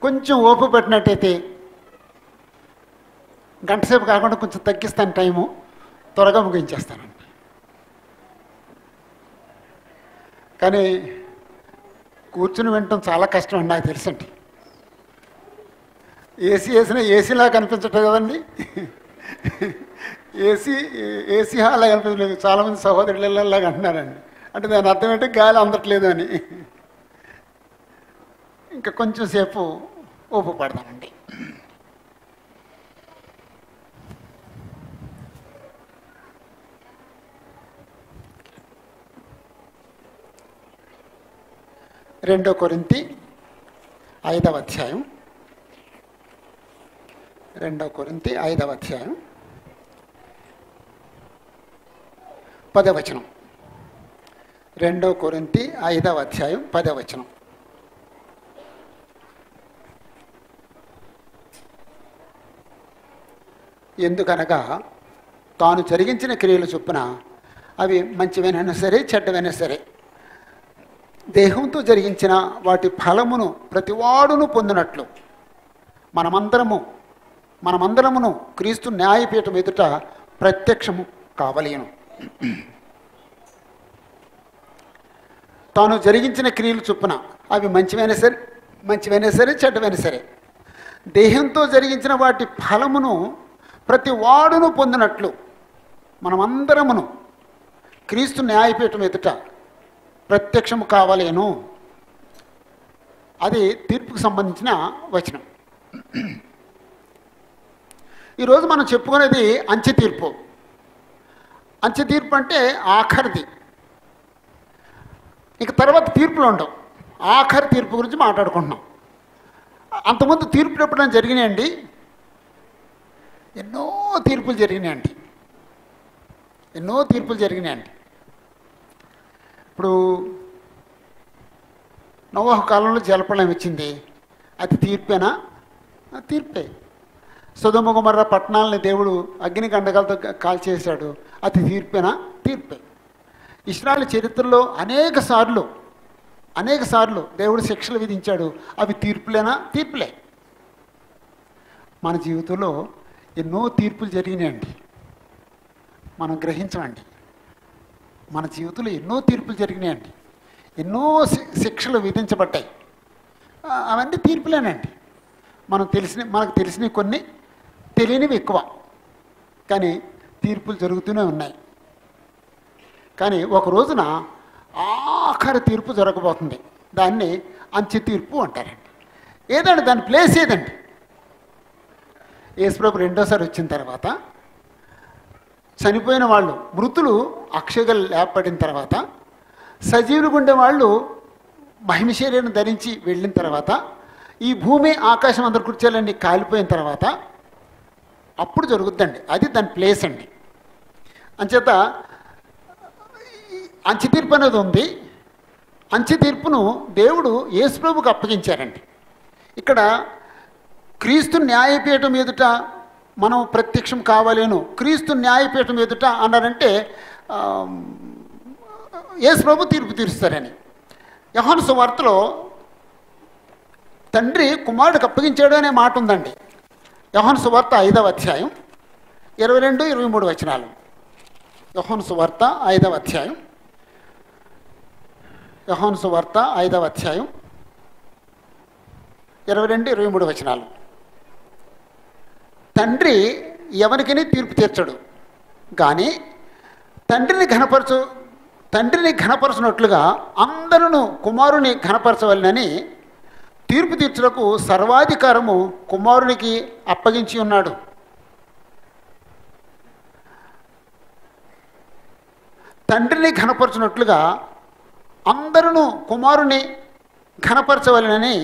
కొంచెం ఓపిక పట్టినట్టయితే గంటసేపు కాకుండా కొంచెం తగ్గిస్తాను టైము, త్వరగా ముగించేస్తానండి. కానీ కూర్చుని వినటం చాలా కష్టం అండి, నాకు తెలుసండి. ఏసీ వేసినా ఏసీలా కనిపించట్లేదు కదండి. ఏసీ హాల్లా కనిపించలేదు. చాలామంది సహోదరులలాగా అంటున్నారండి. అంటే దాని అర్థం ఏంటి, గాలి అందట్లేదు అని. ఇంకా కొంచెం సేపు ఓపిక పడదామండి. రెండో కొరింథీ 5వ అధ్యాయం, 2 కొరింథీ 5వ అధ్యాయం 10వ వచనం. 2 కొరింథీ 5వ అధ్యాయం 10వ వచనం. ఎందుకనగా తాను జరిగించిన క్రియలు చొప్పున అవి మంచివైనా సరే చెడ్డవైనా సరే దేహంతో జరిగించిన వాటి ఫలమును ప్రతివాడును పొందినట్లు మనమందరమును క్రీస్తు న్యాయపీఠం ఎదుట ప్రత్యక్షము కావలేను. తాను జరిగించిన క్రియలు చొప్పున అవి మంచివైనా సరే చెడ్డవైనా సరే దేహంతో జరిగించిన వాటి ఫలమును ప్రతి వాడును పొందినట్లు మనమందరమును క్రీస్తు న్యాయపీఠం ఎదుట ప్రత్యక్షము కావలేను. అది తీర్పుకు సంబంధించిన వచనం. ఈరోజు మనం చెప్పుకునేది అంచె తీర్పు. అంచె తీర్పు అంటే ఆఖరిది. ఇక తర్వాత తీర్పులు ఉండవు. ఆఖరి తీర్పు గురించి మాట్లాడుకుంటున్నాం. అంతకుముందు తీర్పులు ఎప్పుడైనా జరిగినాయండి? ఎన్నో తీర్పులు జరిగినాయండి. ఇప్పుడు నోవహు కాలంలో జలప్రళయం వచ్చింది. అది తీర్పేనా? తీర్పే. సొదొమ గొమొర్రా పట్టణాలని దేవుడు అగ్ని గండకాలతో కాల్చేశాడు. అది తీర్పేనా? తీర్పే. ఇశ్రాయేలు చరిత్రలో అనేక సార్లు దేవుడు శిక్షలు విధించాడు. అవి తీర్పులేనా? తీర్పులే. మన జీవితంలో ఎన్నో తీర్పులు జరిగినాయండి. మనం గ్రహించమండి. మన జీవితంలో ఎన్నో తీర్పులు జరిగినాయండి. ఎన్నో శిక్షలు విధించబడ్డాయి. అవన్నీ తీర్పులేనండి. మనకు తెలిసినవి కొన్ని, తెలియనివి ఎక్కువ. కానీ తీర్పులు జరుగుతూనే ఉన్నాయి. కానీ ఒక రోజున ఆఖరి తీర్పు జరగబోతుంది. దాన్ని అంచె తీర్పు అంటారండి. ఏదండి దాని ప్లేస్ ఏదండి? యేసుప్రభు రెండోసారి వచ్చిన తర్వాత, చనిపోయిన వాళ్ళు మృతులు అక్షయగా లేపబడిన తర్వాత, సజీవులుగా ఉండే వాళ్ళు మహిమ శరీరం ధరించి వెళ్ళిన తర్వాత, ఈ భూమి ఆకాశం అందరు కూర్చోాలండి కాలిపోయిన తర్వాత అప్పుడు జరుగుద్దండి. అది దాని ప్లేస్ అండి. అంచేత అంచె తీర్పు అనేది ఉంది. అంచె తీర్పును దేవుడు యేసుప్రభుకు అప్పగించారండి. ఇక్కడ క్రీస్తు న్యాయపీఠం ఎదుట మనం ప్రత్యక్షం కావాలేను. క్రీస్తు న్యాయపీఠం ఎదుట అన్నారంటే యేసుప్రభు తీర్పు తీరుస్తారని. యోహాను సువార్తలో తండ్రి కుమారుడికి అప్పగించాడు అనే మాట ఉందండి. యోహాను సువార్త 5వ అధ్యాయం 22-23 వచనాలు. యోహాను సువార్త 5వ అధ్యాయం 22-23 వచనాలు. తండ్రి ఎవరికైనా తీర్పు తీర్చడు, కానీ తండ్రిని ఘనపరచునట్లుగా అందరూ కుమారుని ఘనపరచవలనని తీర్పు తీర్చుటకు సర్వాధికారము కుమారునికి అప్పగించి ఉన్నాడు. తండ్రిని ఘనపరచునట్లుగా అందరూ కుమారుని ఘనపరచవలనని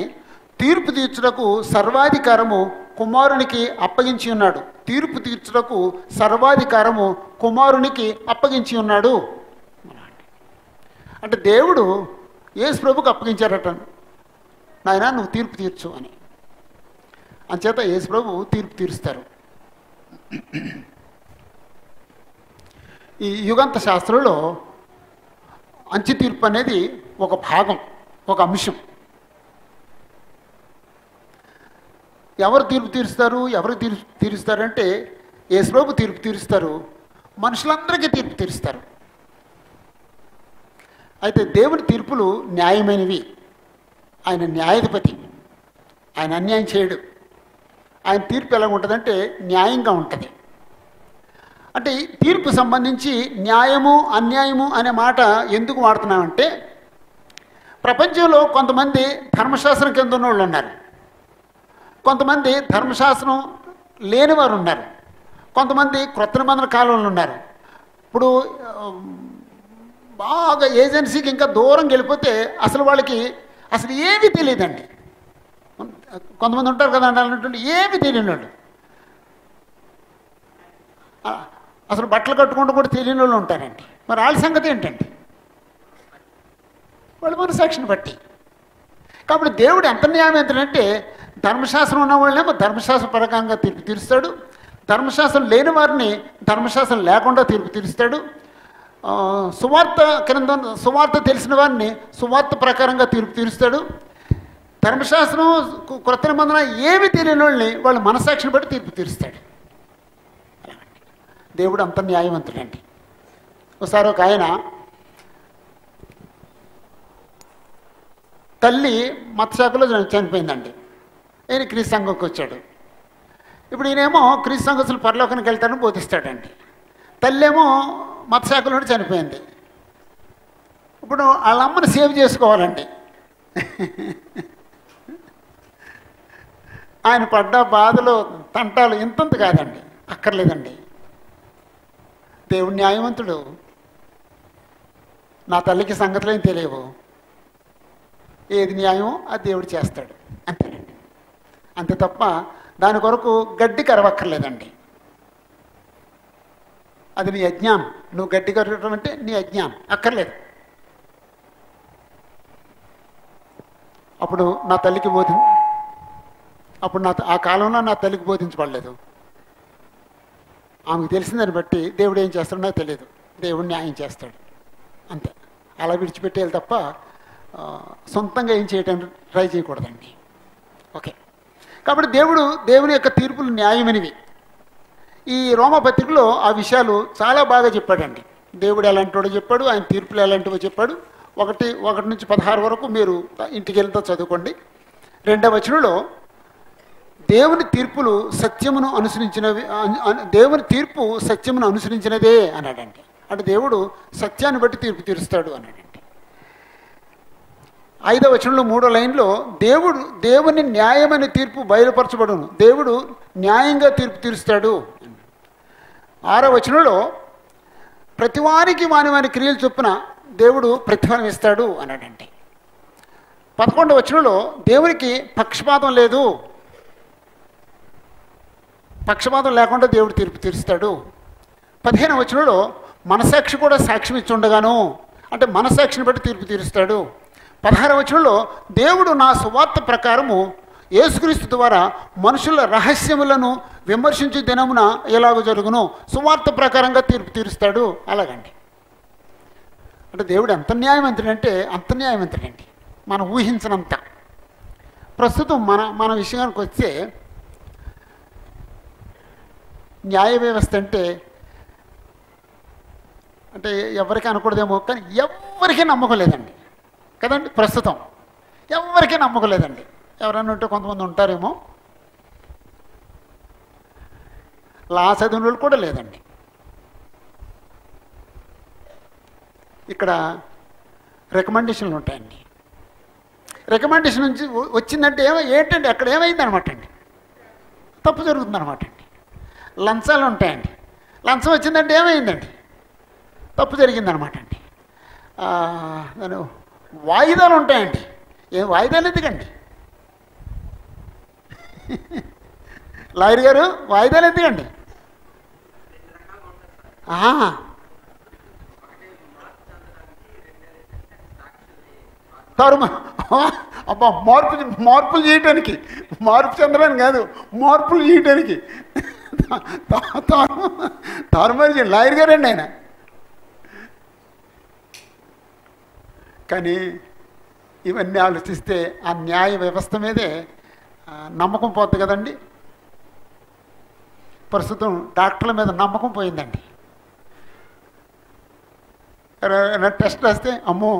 తీర్పు తీర్చుటకు సర్వాధికారము కుమారునికి అప్పగించి ఉన్నాడు. తీర్పు తీర్చుటకు సర్వాధికారము కుమారునికి అప్పగించి ఉన్నాడు. అంటే దేవుడు యేసుప్రభుకు అప్పగించారట, నాయనా నువ్వు తీర్పు తీర్చు అని. అంచేత యేసుప్రభు తీర్పు తీరుస్తారు. ఈ యుగాంత శాస్త్రంలో అంచె తీర్పు అనేది ఒక భాగం, ఒక అంశం. ఎవరు తీర్పు తీరుస్తారు? ఎవరు తీరుస్తారంటే యేసుప్రభు తీర్పు తీరుస్తారు, మనుషులందరికీ తీర్పు తీరుస్తారు. అయితే దేవుని తీర్పులు న్యాయమైనవి. ఆయన న్యాయాధిపతి, ఆయన అన్యాయం చేయడు. ఆయన తీర్పు ఎలా ఉంటుందంటే న్యాయంగా ఉంటుంది. అంటే తీర్పు సంబంధించి న్యాయము అన్యాయము అనే మాట ఎందుకు వాడుతున్నామంటే, ప్రపంచంలో కొంతమంది ధర్మశాస్త్రం కింద ఉన్న వాళ్ళు ఉన్నారు, కొంతమంది ధర్మశాస్త్రం లేని వారు ఉన్నారు, కొంతమంది క్రొత్త నిబంధన కాలంలో ఉన్నారు. ఇప్పుడు బాగా ఏజెన్సీకి ఇంకా దూరం వెళ్ళిపోతే అసలు వాళ్ళకి అసలు ఏమీ తెలియదండి. కొంతమంది ఉంటారు కదా అన్నటువంటి ఏమీ తెలియని వాళ్ళు, అసలు బట్టలు కట్టుకుంటూ కూడా తెలియని వాళ్ళు ఉంటారండి. మరి వాళ్ళ సంగతి ఏంటండి? వాళ్ళు మనసాక్షిని బట్టి. కాబట్టి దేవుడు ఎంత న్యాయం ఏంటంటే, ధర్మశాస్త్రం ఉన్న వాళ్ళేమో ధర్మశాస్త్ర ప్రకారంగా తీర్పు తీరుస్తాడు, ధర్మశాస్త్రం లేని వారిని ధర్మశాస్త్రం లేకుండా తీర్పు తీరుస్తాడు, సువార్త తెలిసిన వారిని సువార్త ప్రకారంగా తీర్పు తీరుస్తాడు, ధర్మశాస్త్రం క్రొత్త నిబంధన ఏమి తెలియని వాళ్ళని వాళ్ళ మనసాక్షిని బట్టి తీర్పు తీరుస్తాడు. దేవుడు అంత న్యాయవంతుడండి. ఒకసారి ఒక ఆయన తల్లి మతశాఖలో చనిపోయిందండి. ఈయన క్రీస్తు సంఘంకి వచ్చాడు. ఇప్పుడు ఈయనేమో క్రీస్తు సంఘస్థులు పరలోకానికి వెళ్తారని బోధిస్తాడండి. తల్లి ఏమో మతశాఖలో చనిపోయింది. ఇప్పుడు వాళ్ళ అమ్మని సేవ్ చేసుకోవాలండి. ఆయన పడ్డ బాధలు తంటాలు ఇంతంత కాదండి, అక్కర్లేదండి. దేవుడు న్యాయవంతుడు. నా తల్లికి సంగతులు ఏం తెలియవు, ఏది న్యాయమో అది దేవుడు చేస్తాడు అంతేనండి. అంతే తప్ప దాని కొరకు గడ్డి కరవక్కర్లేదండి. అది నీ అజ్ఞానం. నువ్వు గడ్డి కరవడం అంటే నీ అజ్ఞానం, అక్కర్లేదు. అప్పుడు నా తల్లికి అప్పుడు ఆ కాలంలో నా తల్లికి బోధించబడలేదు. ఆమెకు తెలిసిందని బట్టి దేవుడు ఏం చేస్తాడో నాకు తెలియదు. దేవుడు న్యాయం చేస్తాడు అంతే. అలా విడిచిపెట్టేయాలి తప్ప సొంతంగా ఏం చేయడానికి ట్రై చేయకూడదండి. ఓకే. కాబట్టి దేవుని యొక్క తీర్పులు న్యాయమైనవి. ఈ రోమపత్రికలో ఆ విషయాలు చాలా బాగా చెప్పాడండి. దేవుడు ఎలాంటివాడో చెప్పాడు, ఆయన తీర్పులు ఎలాంటివో చెప్పాడు. 1 నుంచి 16 వరకు మీరు ఇంటికి వెళ్తే చదువుకోండి. 2వ వచనంలో దేవుని తీర్పులు సత్యమును అనుసరించినవి, దేవుని తీర్పు సత్యమును అనుసరించినదే అన్నాడండి. అంటే దేవుడు సత్యాన్ని బట్టి తీర్పు తీరుస్తాడు అన్నాడండి. 5వ వచనంలో 3వ లైన్లో దేవుని న్యాయమైన తీర్పు బయలుపరచబడును, దేవుడు న్యాయంగా తీర్పు తీరుస్తాడు. 6వ వచనంలో ప్రతివానికి వాని క్రియలు చొప్పున దేవుడు ప్రతిఫలం ఇస్తాడు అన్నాడండి. 11వ వచనంలో దేవునికి పక్షపాతం లేదు, పక్షపాతం లేకుండా దేవుడు తీర్పు తీరుస్తాడు. 15వ వచనంలో మనసాక్షి కూడా సాక్ష్యం ఇచ్చి ఉండగాను, అంటే మనసాక్షిని బట్టి తీర్పు తీరుస్తాడు. 16వ వచనంలో దేవుడు నా సువార్త ప్రకారము యేసుక్రీస్తు ద్వారా మనుషుల రహస్యములను విమర్శించే దినమున ఎలాగో జరుగును, సువార్త ప్రకారంగా తీర్పు తీరుస్తాడు. అలాగండి. అంటే దేవుడు ఎంత న్యాయవంతుడంటే అంత న్యాయవంతుడండి, మనం ఊహించనంత. ప్రస్తుతం మన విషయానికి వస్తే న్యాయ వ్యవస్థ అంటే ఎవరికి అనకూడదేమో, కానీ ఎవరికీ నమ్మకం లేదండి కదండి. ప్రస్తుతం ఎవరికీ నమ్మకం లేదండి. ఎవరన్నా ఉంటే కొంతమంది ఉంటారేమో, లా చదివిన వాళ్ళు కూడా లేదండి. ఇక్కడ రికమెండేషన్లు ఉంటాయండి. రికమెండేషన్ నుంచి వచ్చిందంటే ఏంటండి అక్కడ ఏమైంది అనమాట అండి, తప్పు జరుగుతుందన్నమాట అండి. లంచాలు ఉంటాయండి, లంచం వచ్చిందంటే ఏమైందండి, తప్పు జరిగిందనమాట అండి. వాయిదాలు ఉంటాయండి, వాయిదాలు ఎందుకండి? లాయర్ గారు వాయిదాలు ఎందుకండి? అబ్బా మార్పులు చేయటానికి, మార్పు చెందడానికి కాదు, మార్పులు చేయటానికి తారుమారు లాయర్ గారండి ఆయన. కానీ ఇవన్నీ ఆలోచిస్తే ఆ న్యాయ వ్యవస్థ మీదే నమ్మకం పోద్ది కదండి. ప్రస్తుతం డాక్టర్ల మీద నమ్మకం పోయిందండి. టెస్ట్ రాస్తే అమ్మో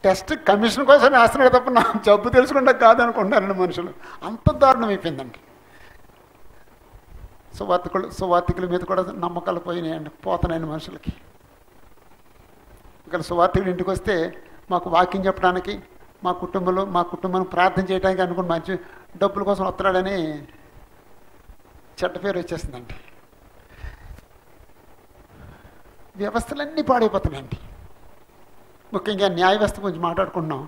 టెస్ట్ కమిషన్ కోసం రాస్తున్నాడు తప్ప నా జబ్బు తెలుసుకుంటా కాదనుకుంటారండి మనుషులు. అంత దారుణం అయిపోయిందండి. సువార్థికుల మీద కూడా నమ్మకాలు పోయినాయండి, పోతున్నాయండి మనుషులకి. ఇక్కడ సువార్థికుడు ఇంటికి వస్తే మాకు వాక్యం చెప్పడానికి, మా కుటుంబం ప్రార్థన చేయడానికి అనుకుని మంచి డబ్బుల కోసం వస్తున్నాడని చెడ్డ పేరు వచ్చేస్తుందండి. వ్యవస్థలన్నీ పాడైపోతున్నాయండి. ముఖ్యంగా న్యాయ వ్యవస్థ గురించి మాట్లాడుకుంటున్నాం.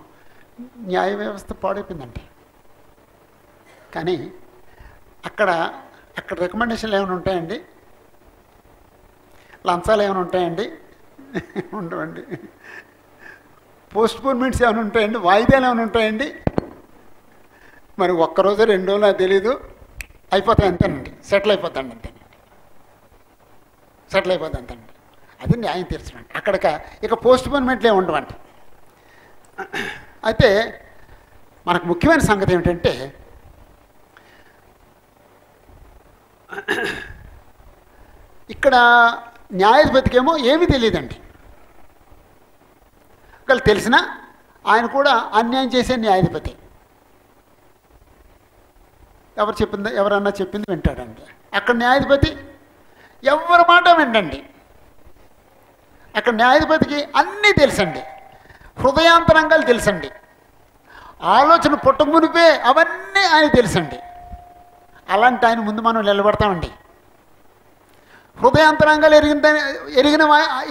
న్యాయ వ్యవస్థ పాడైపోయిందండి. కానీ అక్కడ రికమెండేషన్లు ఏమైనా ఉంటాయండి? లంచాలు ఏమైనా ఉంటాయండి? ఉండవండి. పోస్ట్పోన్మెంట్స్ ఏమైనా ఉంటాయండి? వాయిదాలు ఏమైనా ఉంటాయండి? మరి ఒక్కరోజు 2 రోజులు నాకు తెలీదు, అయిపోతాయి అంతేనండి, సెటిల్ అయిపోతాండి అంతేనండి, సెటిల్ అయిపోతుంది అంతేనండి. అది న్యాయం తీర్చడండి. ఇక పోస్ట్పోన్మెంట్లే ఉండవండి. అయితే మనకు ముఖ్యమైన సంగతి ఏమిటంటే ఇక్కడ న్యాయాధిపతికేమో ఏమీ తెలియదండి. ఒకవేళ తెలిసినా ఆయన కూడా అన్యాయం చేసే న్యాయాధిపతి. ఎవరన్నా చెప్పింది వింటాడండి. అక్కడ న్యాయాధిపతి ఎవరి మాట వింటండి. అక్కడ న్యాయాధిపతికి అన్నీ తెలుసండి, హృదయాంతరంగాలు తెలుసండి, ఆలోచన పుట్టమునిపే అవన్నీ ఆయన తెలుసండి. అలాంటి ఆయన ముందు మనం నిలబడతామండి. హృదయాంతరంగాలు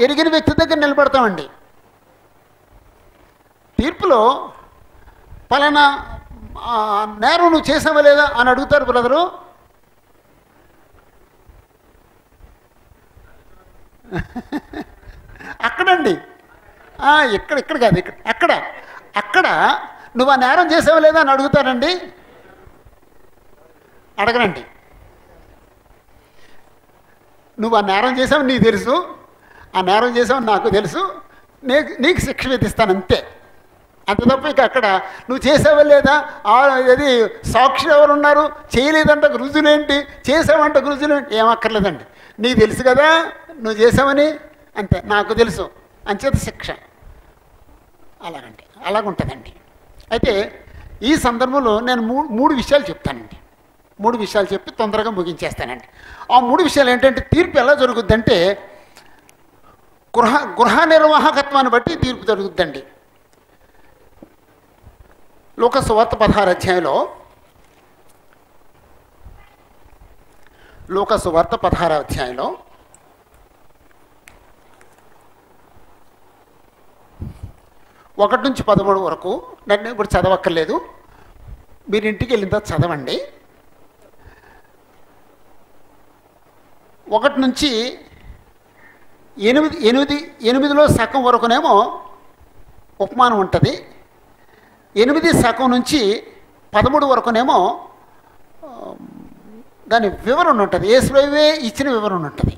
ఎరిగిన వ్యక్తి దగ్గర నిలబడతామండి. తీర్పులో పలానా నేరం నువ్వు చేసావా లేదా అని అడుగుతారు బ్రదరు. అక్కడండి, ఇక్కడ కాదు, అక్కడ నువ్వు ఆ నేరం చేసావా లేదా అని అడుగుతారండి. అడగరండి. నువ్వు ఆ నేరం చేసావు నీకు తెలుసు, ఆ నేరం చేసావు నాకు తెలుసు, నీకు శిక్ష విధిస్తాను అంతే. అంత తప్ప ఇక అక్కడ నువ్వు చేసావా లేదా, అది సాక్షులు ఎవరున్నారు, చేయలేదంట రుజులేంటి, చేసావంట రుజులేంటి, ఏమక్కర్లేదండి. నీకు తెలుసు కదా నువ్వు చేసావని, అంతే, నాకు తెలుసు అంచేత శిక్ష. అలాగండి, అలాగుంటుందండి. అయితే ఈ సందర్భంలో నేను మూడు విషయాలు చెప్తానండి. 3 విషయాలు చెప్పి తొందరగా ముగించేస్తానండి. ఆ 3 విషయాలు ఏంటంటే తీర్పు ఎలా జరుగుద్దంటే గృహ నిర్వాహకత్వాన్ని బట్టి తీర్పు జరుగుద్దండి. లూకా సువార్త 16వ అధ్యాయంలో, లూకా సువార్త 16వ అధ్యాయంలో 1 నుంచి 13 వరకు నన్ను ఇప్పుడు చదవక్కర్లేదు, మీరు ఇంటికి వెళ్ళిన తర్వాత చదవండి. 1 నుంచి 8లో సగం వరకునేమో ఉపమానం ఉంటుంది. 8 సగం నుంచి 13 వరకునేమో దాని వివరణ ఉంటుంది. యేసువే ఇచ్చిన వివరణ ఉంటుంది.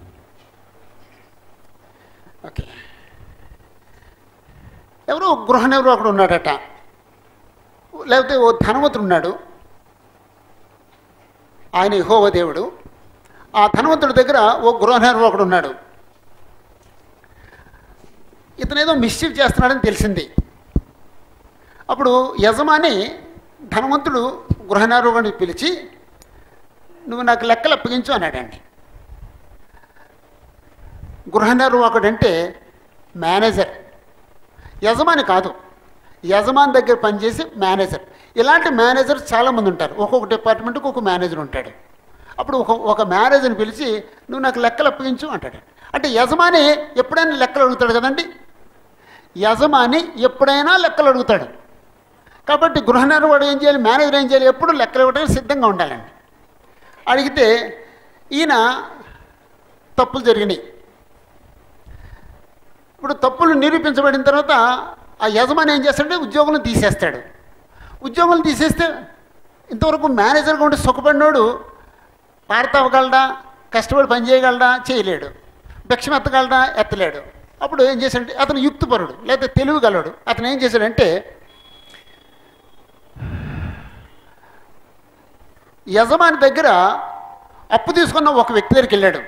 ఓకే, ఎవరో గృహ నిర్వాహకుడు ఉన్నాడట, లేకపోతే ఓ ధనవంతుడు ఉన్నాడు, ఆయన యెహోవా దేవుడు. ఆ ధనవంతుడి దగ్గర ఓ గృహ నిర్వాహకుడు ఉన్నాడు. ఇతనేదో మిస్చీఫ్ చేస్తున్నాడని తెలిసింది. అప్పుడు యజమాని ధనవంతుడు గృహ నిర్వాహకుడిని పిలిచి, నువ్వు నాకు లెక్కలు అప్పగించు అన్నాడండి. గృహ నిర్వాహకుడు అంటే మేనేజర్, యజమాని కాదు. యజమాని దగ్గర పనిచేసి మేనేజర్. ఇలాంటి మేనేజర్ చాలామంది ఉంటారు. ఒక్కొక్క డిపార్ట్మెంట్కి ఒక మేనేజర్ ఉంటాడు. అప్పుడు ఒక మేనేజర్ని పిలిచి నువ్వు నాకు లెక్కలు అప్పగించు అంటాడు. అంటే యజమాని ఎప్పుడైనా లెక్కలు అడుగుతాడు కదండి. యజమాని ఎప్పుడైనా లెక్కలు అడుగుతాడు. కాబట్టి గృహ నిర్వాహకుడు ఏం చేయాలి, మేనేజర్ ఏం చేయాలి, ఎప్పుడు లెక్కలు ఇవ్వడానికి సిద్ధంగా ఉండాలండి. అడిగితే ఈయన తప్పులు జరిగినాయి. ఇప్పుడు తప్పులు నిరూపించబడిన తర్వాత ఆ యజమాని ఏం చేస్తాడంటే ఉద్యోగులను తీసేస్తాడు. ఉద్యోగులను తీసేస్తే ఇంతవరకు మేనేజర్గా ఉండి సుఖపడినోడు పారతవ్వగలడా, కష్టపడి పని చేయగలడా, చేయలేడు. భిక్షం ఎత్తగలడా, ఎత్తలేడు. అప్పుడు ఏం చేశాడంటే అతను యుక్తిపరుడు లేకపోతే తెలివిగలడు. అతను ఏం చేశాడంటే యజమాని దగ్గర అప్పు తీసుకున్న ఒక వ్యక్తి దగ్గరికి వెళ్ళాడు.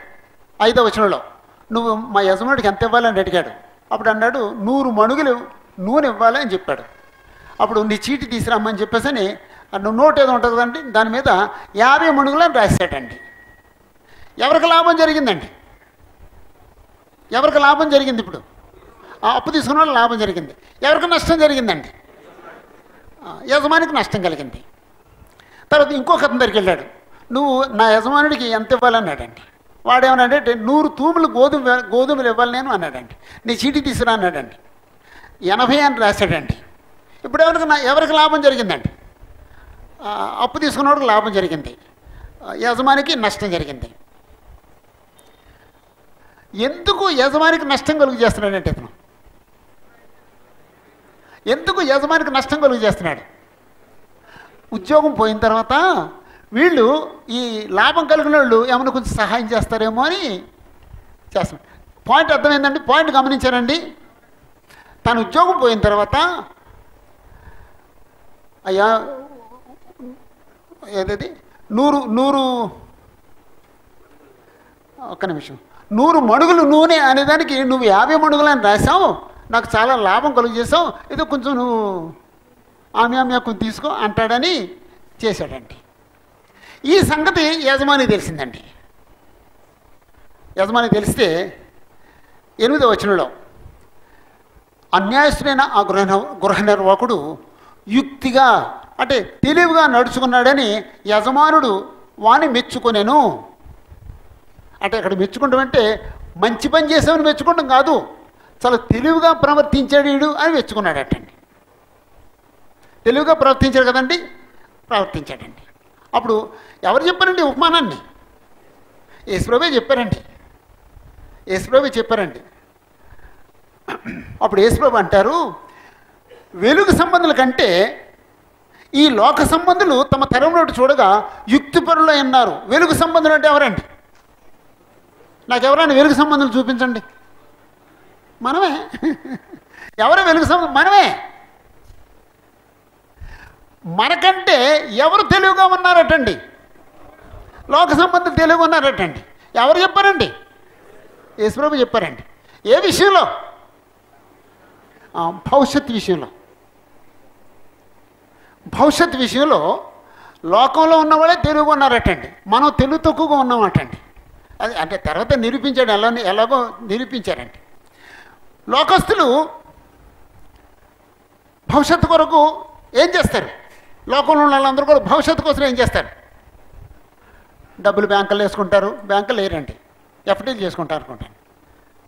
5వ వచనంలో, నువ్వు మా యజమానికి ఎంత ఇవ్వాలని అడిగాడు. అప్పుడు అన్నాడు 100 మణుగులు నూనె ఇవ్వాలి అని చెప్పాడు. అప్పుడు నీ చీటి తీసుకురామని చెప్పేసి అని నోట్ ఏదో ఉంటుంది కదండి, దాని మీద 50 మణుగులు అని రాశాడండి. ఎవరికి లాభం జరిగిందండి? ఎవరికి లాభం జరిగింది? ఇప్పుడు ఆ అప్పు తీసుకున్న వాళ్ళు లాభం జరిగింది. ఎవరికి నష్టం జరిగిందండి? యజమానికి నష్టం కలిగింది. తర్వాత ఇంకొక అతని దగ్గరికి వెళ్ళాడు. నువ్వు నా యజమానుడికి ఎంత ఇవ్వాలన్నాడండి. వాడేమన్నాడంటే 100 తూములు గోధుమలు ఇవ్వాలి నేను అన్నాడండి. నీ చీటి తీసుకురా అన్నాడండి. 80 అని రాశాడండి. ఇప్పుడు ఎవరికి లాభం జరిగిందండి? అప్పు తీసుకున్నవాడికి లాభం జరిగింది, యజమానికి నష్టం జరిగింది. ఎందుకు యజమానికి నష్టం కలుగు చేస్తున్నాడంటే ఇతను ఎందుకు యజమానికి నష్టం కలుగు చేస్తున్నాడు? ఉద్యోగం పోయిన తర్వాత వీళ్ళు ఈ లాభం కలిగిన వాళ్ళు ఏమైనా కొంచెం సహాయం చేస్తారేమో అని చేస్తున్నారు. పాయింట్ అర్థమైందండి? పాయింట్ గమనించారండి? తన ఉద్యోగం పోయిన తర్వాత అయ్యా ఏదది 100 ఒక్క నిమిషం 100 మణుగులు నూనె అనేదానికి నువ్వు 50 మణుగులు అని రాసావు, నాకు చాలా లాభం కలుగు చేసావు, ఏదో కొంచెం నువ్వు ఆమె కొంచెం తీసుకో అంటాడని చేశాడండి. ఈ సంగతి యజమాని తెలిసిందండి. యజమాని తెలిస్తే 8వ వచనంలో, అన్యాయస్తుడైన ఆ గృహ నిర్వాహకుడు యుక్తిగా అంటే తెలివిగా నడుచుకున్నాడని యజమానుడు వాణ్ణి మెచ్చుకొనెను. అంటే అక్కడ మెచ్చుకుంటాం అంటే మంచి పని చేసామని మెచ్చుకుంటాం కాదు, చాలా తెలివిగా ప్రవర్తించాడు వీడు అని మెచ్చుకున్నాడటండి. తెలివిగా ప్రవర్తించాడు కదండి, ప్రవర్తించాడండి. అప్పుడు ఎవరు చెప్పారండి ఉపమానాన్ని? యేసుప్రభువే చెప్పారండి. యేసుప్రభువే చెప్పారండి. అప్పుడు యేసుప్రభు అంటారు, వెలుగు సంబంధుల కంటే ఈ లోక సంబంధులు తమ తరంలోటి చూడగా యుక్తిపరులు అన్నారు. వెలుగు సంబంధులు అంటే ఎవరండి? నాకు ఎవరైనా వెలుగు సంబంధులు చూపించండి. మనమే. ఎవరు వెలుగు సంబంధం? మనమే. మనకంటే ఎవరు తెలివిగా ఉన్నారటండి? లోక సంబంధులు తెలివిగా ఉన్నారటండి. ఎవరు చెప్పారండి? యేసుప్రభు చెప్పారండి. ఏ విషయంలో? భవిష్యత్ విషయంలో. భవిష్యత్ విషయంలో లోకంలో ఉన్నవాళ్ళే తెలివిగా ఉన్నారటండి, మనం తెలివి తక్కువగా ఉన్నామటండి. అది అంటే తర్వాత నిరూపించాడు, ఎలాగో నిరూపించారండి. లోకస్తులు భవిష్యత్తు కొరకు ఏం చేస్తారు? లోకంలో ఉన్న వాళ్ళందరూ కూడా భవిష్యత్తు కోసం ఏం చేస్తారు? డబ్బులు బ్యాంకులు వేసుకుంటారు. బ్యాంకులు వేయరండి, ఎఫ్డీలు చేసుకుంటారు అనుకుంటాను.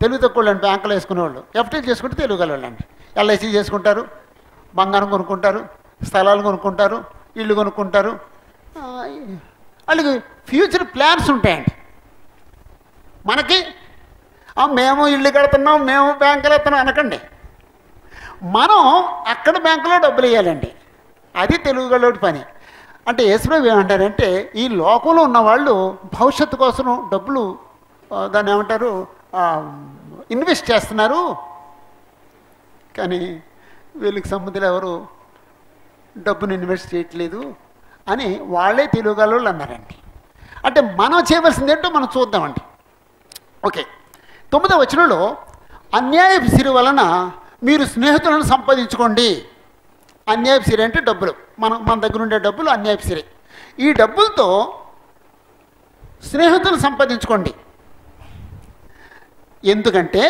తెలివి తక్కువ వాళ్ళండి బ్యాంకులు వేసుకునేవాళ్ళు. ఎఫ్డీలు చేసుకుంటే తెలియగలండి. ఎల్ఐసి చేసుకుంటారు, బంగారం కొనుక్కుంటారు, స్థలాలు కొనుక్కుంటారు, ఇల్లు కొనుక్కుంటారు. వాళ్ళకి ఫ్యూచర్ ప్లాన్స్ ఉంటాయండి. మనకి మేము ఇల్లు కడుతున్నాం, మేము బ్యాంకులు వేస్తున్నాం అనకండి. మనం అక్కడ బ్యాంకులో డబ్బులు వేయాలండి. అది తెలుగుగలోటి పని. అంటే యేసుప్రభు ఏమంటారంటే ఈ లోకంలో ఉన్నవాళ్ళు భవిష్యత్తు కోసం డబ్బులు దాన్ని ఏమంటారు ఇన్వెస్ట్ చేస్తున్నారు, కానీ వీళ్ళకి సంబంధించిన ఎవరు డబ్బును ఇన్వెస్ట్ చేయట్లేదు అని వాళ్ళే తెలుగుగలోళ్ళు అన్నారండి. అంటే మనం చేయవలసింది ఏంటో మనం చూద్దామండి. ఓకే, 9వ వచనంలో అన్యాయపు సిరి వలన మీరు స్నేహితులను సంపాదించుకోండి. అన్యాయపు సిరి అంటే డబ్బులు, మన దగ్గర ఉండే డబ్బులు అన్యాయపు సిరి. ఈ డబ్బులతో స్నేహితులను సంపాదించుకోండి. ఎందుకంటే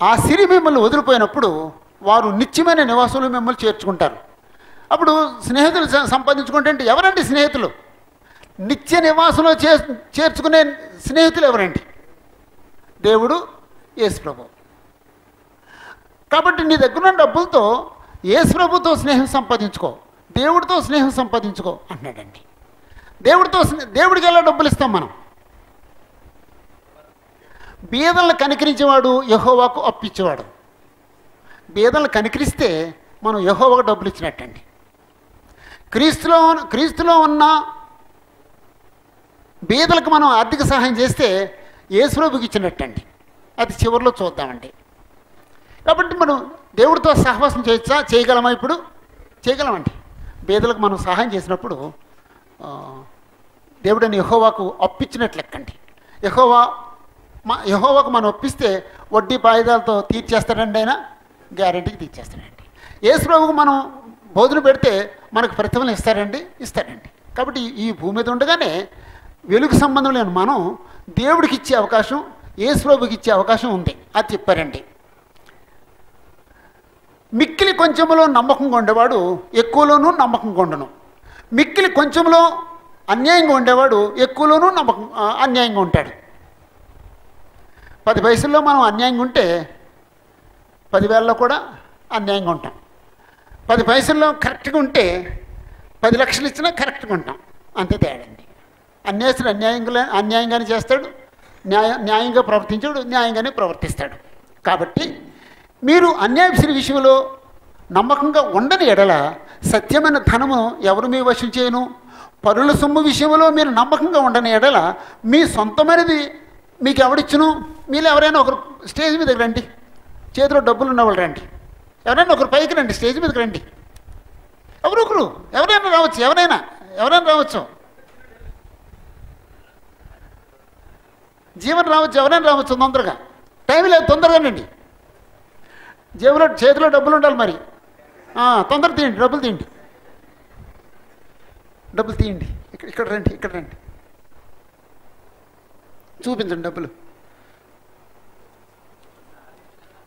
ఆ సిరి మిమ్మల్ని వదిలిపోయినప్పుడు వారు నిత్యమైన నివాసులు మిమ్మల్ని చేర్చుకుంటారు. అప్పుడు స్నేహితులు సంపాదించుకుంటే అంటే ఎవరండి స్నేహితులు? నిత్య నివాసంలో చేర్చుకునే స్నేహితులు ఎవరండి? దేవుడు, యేసుప్రభు. కాబట్టి నీ దగ్గర ఉన్న డబ్బులతో యేసుప్రభుతో స్నేహం సంపాదించుకో, దేవుడితో స్నేహం సంపాదించుకో అంటున్నాడండి. దేవుడికి ఎలా డబ్బులు ఇస్తాం మనం? బీదలను కనికరించేవాడు యెహోవాకు అప్పిచ్చేవాడు. బీదలను కనికరిస్తే మనం యెహోవాకు డబ్బులు ఇచ్చినట్టండి. క్రీస్తులో ఉన్న బీదలకు మనం ఆర్థిక సహాయం చేస్తే యేసుప్రభుకి ఇచ్చినట్టండి. అది చివరిలో చూద్దామండి. కాబట్టి మనం దేవుడితో సహవాసం చేయొచ్చా? చేయగలమా? ఇప్పుడు చేయగలమండి. బీదలకు మనం సహాయం చేసినప్పుడు దేవుడని యెహోవాకు అప్పిచ్చినట్లు లెక్కండి. యెహోవాకు మనం ఒప్పిస్తే వడ్డీ బాయిదాలతో తీర్చేస్తాడండి, ఆయన గ్యారెంటీకి తీర్చేస్తాడండి. యేసు ప్రభువుకు మనం భోజనం పెడితే మనకు ప్రతిఫలం ఇస్తాడండి. కాబట్టి ఈ భూమి మీద ఉండగానే వెలుగు సంబంధం లేని మనం దేవుడికి ఇచ్చే అవకాశం, యేసు ప్రభువుకి ఇచ్చే అవకాశం ఉంది. అది చెప్పారండి. మిక్కిలి కొంచెంలో నమ్మకంగా ఉండేవాడు ఎక్కువలోనూ నమ్మకంగా ఉండను. మిక్కిలి కొంచెంలో అన్యాయంగా ఉండేవాడు ఎక్కువలోనూ అన్యాయంగా ఉంటాడు. 10 పైసల్లో మనం అన్యాయంగా ఉంటే 10,000లో కూడా అన్యాయంగా ఉంటాం. 10 పైసల్లో కరెక్ట్గా ఉంటే 10 లక్షలు ఇచ్చినా కరెక్ట్గా ఉంటాం. అంతే తేడండి. అన్యాయస్తుడు అన్యాయంగానే చేస్తాడు, న్యాయంగా ప్రవర్తించాడు, న్యాయంగానే ప్రవర్తిస్తాడు. కాబట్టి మీరు అన్యాయస్తుడి విషయంలో నమ్మకంగా ఉండని ఎడల సత్యమైన ధనము ఎవరు మీ వశం చేయను. పరుల సొమ్ము విషయంలో మీరు నమ్మకంగా ఉండని ఎడల మీ సొంతమైనది మీకు ఎవడిచ్చును. మీరు ఎవరైనా ఒకరు స్టేజ్ మీదకి రండి, చేతిలో డబ్బులు ఉన్నవాళ్ళు రండి, ఎవరైనా ఒకరు పైకి రండి, స్టేజ్ మీదకి రండి. ఎవరైనా రావచ్చు, జీవన్ రావచ్చు, ఎవరైనా రావచ్చు. తొందరగా టైం లేదు, తొందరగా రండి. చేతిలో డబ్బులు ఉండాలి మరి. తొందర తీయండి, డబ్బులు తీయండి. ఇక్కడ రండి, చూపించండి డబ్బులు.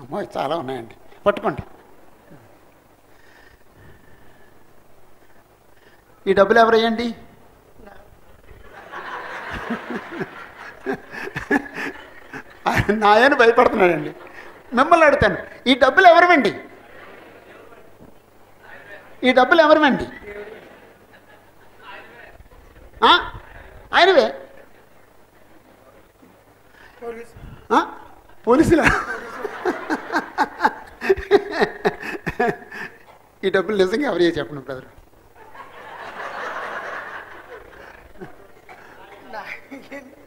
అమ్మో చాలా ఉన్నాయండి, పట్టుకోండి. ఈ డబ్బులు ఎవరయ్యండి? నాయన భయపడుతున్నాడండి. మిమ్మల్ని అడుగుతాను, ఈ డబ్బులు ఎవరివండి? ఆయనవే. పోలీసులా? ఈ డబ్బులు నిజంగా ఎవరే చెప్పండి బ్రదర్.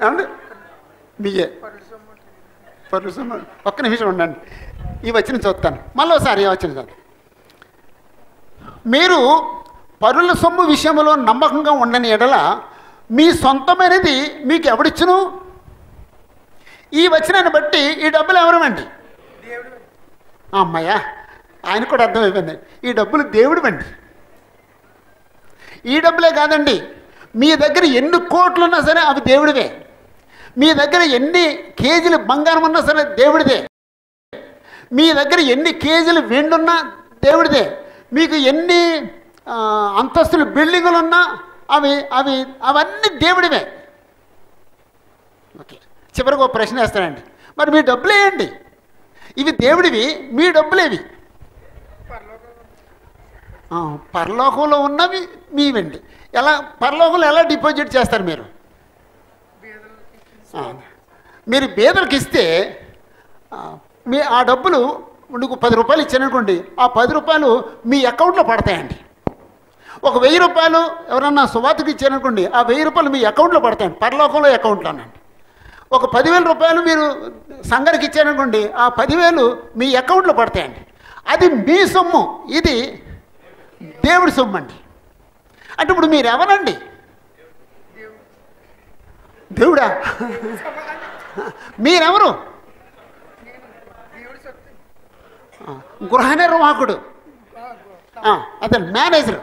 అవును, మీయే. ఒక్క నిమిషం ఉండండి, ఈ వచ్చిన చూస్తాను. మళ్ళీ ఒకసారి వచ్చిన చదువు. మీరు పరుల సొమ్ము విషయంలో నమ్మకంగా ఉండని ఎడల మీ సొంతమైనది మీకు ఎవడిచ్చును. ఈ వచనాన్ని బట్టి ఈ డబ్బులు ఎవరమండి? అమ్మాయ్యా, ఆయన కూడా అర్థమైపోయింది. ఈ డబ్బులు దేవుడివండి. ఈ డబ్బులే కాదండి, మీ దగ్గర ఎన్ని కోట్లు ఉన్నా సరే అవి దేవుడివే. మీ దగ్గర ఎన్ని కేజీలు బంగారం ఉన్నా సరే దేవుడిదే. మీ దగ్గర ఎన్ని కేజీలు వెండున్నా దేవుడిదే. మీకు ఎన్ని అంతస్తులు బిల్డింగులు ఉన్నా అవన్నీ దేవుడివే. ఓకే, చివరికి ఒక ప్రశ్న వేస్తానండి, మరి మీ డబ్బులు వేయండి, ఇవి దేవుడివి, మీ డబ్బులేవి? పరలోకంలో ఉన్నవి మీవండి. పరలోకంలో ఎలా డిపాజిట్ చేస్తారు మీరు? మీరు బేదలకు ఇస్తే ఆ డబ్బులు నీకు 10 రూపాయలు ఇచ్చాననుకోండి, ఆ 10 రూపాయలు మీ అకౌంట్లో పడతాయండి. ఒక 1000 రూపాయలు ఎవరన్నా సువార్తకి ఇచ్చారనుకోండి, ఆ 1000 రూపాయలు మీ అకౌంట్లో పడతాయండి, పరలోకంలో అకౌంట్లోనండి. ఒక 10,000 రూపాయలు మీరు సంఘానికి ఇచ్చారనుకోండి, ఆ 10,000 మీ అకౌంట్లో పడతాయండి. అది మీ సొమ్ము, ఇది దేవుడి సొమ్ము అండి. అంటే ఇప్పుడు మీరు ఎవరండి? దేవుడా? మీరెవరు? గృహ నిర్వాహకుడు, అదే మేనేజర్.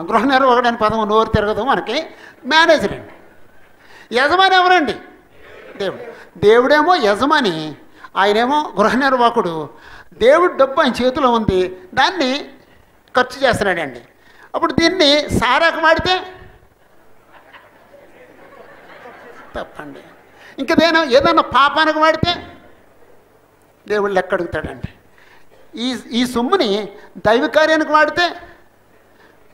గృహ నిర్వాహకుడు అని పదము నోరు తిరగదు మనకి. మేనేజర్ అండి. యజమాని ఎవరండి? దేవుడేమో యజమాని, ఆయనేమో గృహ నిర్వాహకుడు. దేవుడి డబ్బు ఆయన చేతిలో ఉంది, దాన్ని ఖర్చు చేస్తున్నాడండి. అప్పుడు దీన్ని సారాకు వాడితే తప్పండి. ఏదైనా పాపానికి వాడితే దేవుడు లెక్క అడుగుతాడండి. ఈ సొమ్ముని దైవ కార్యానికి వాడితే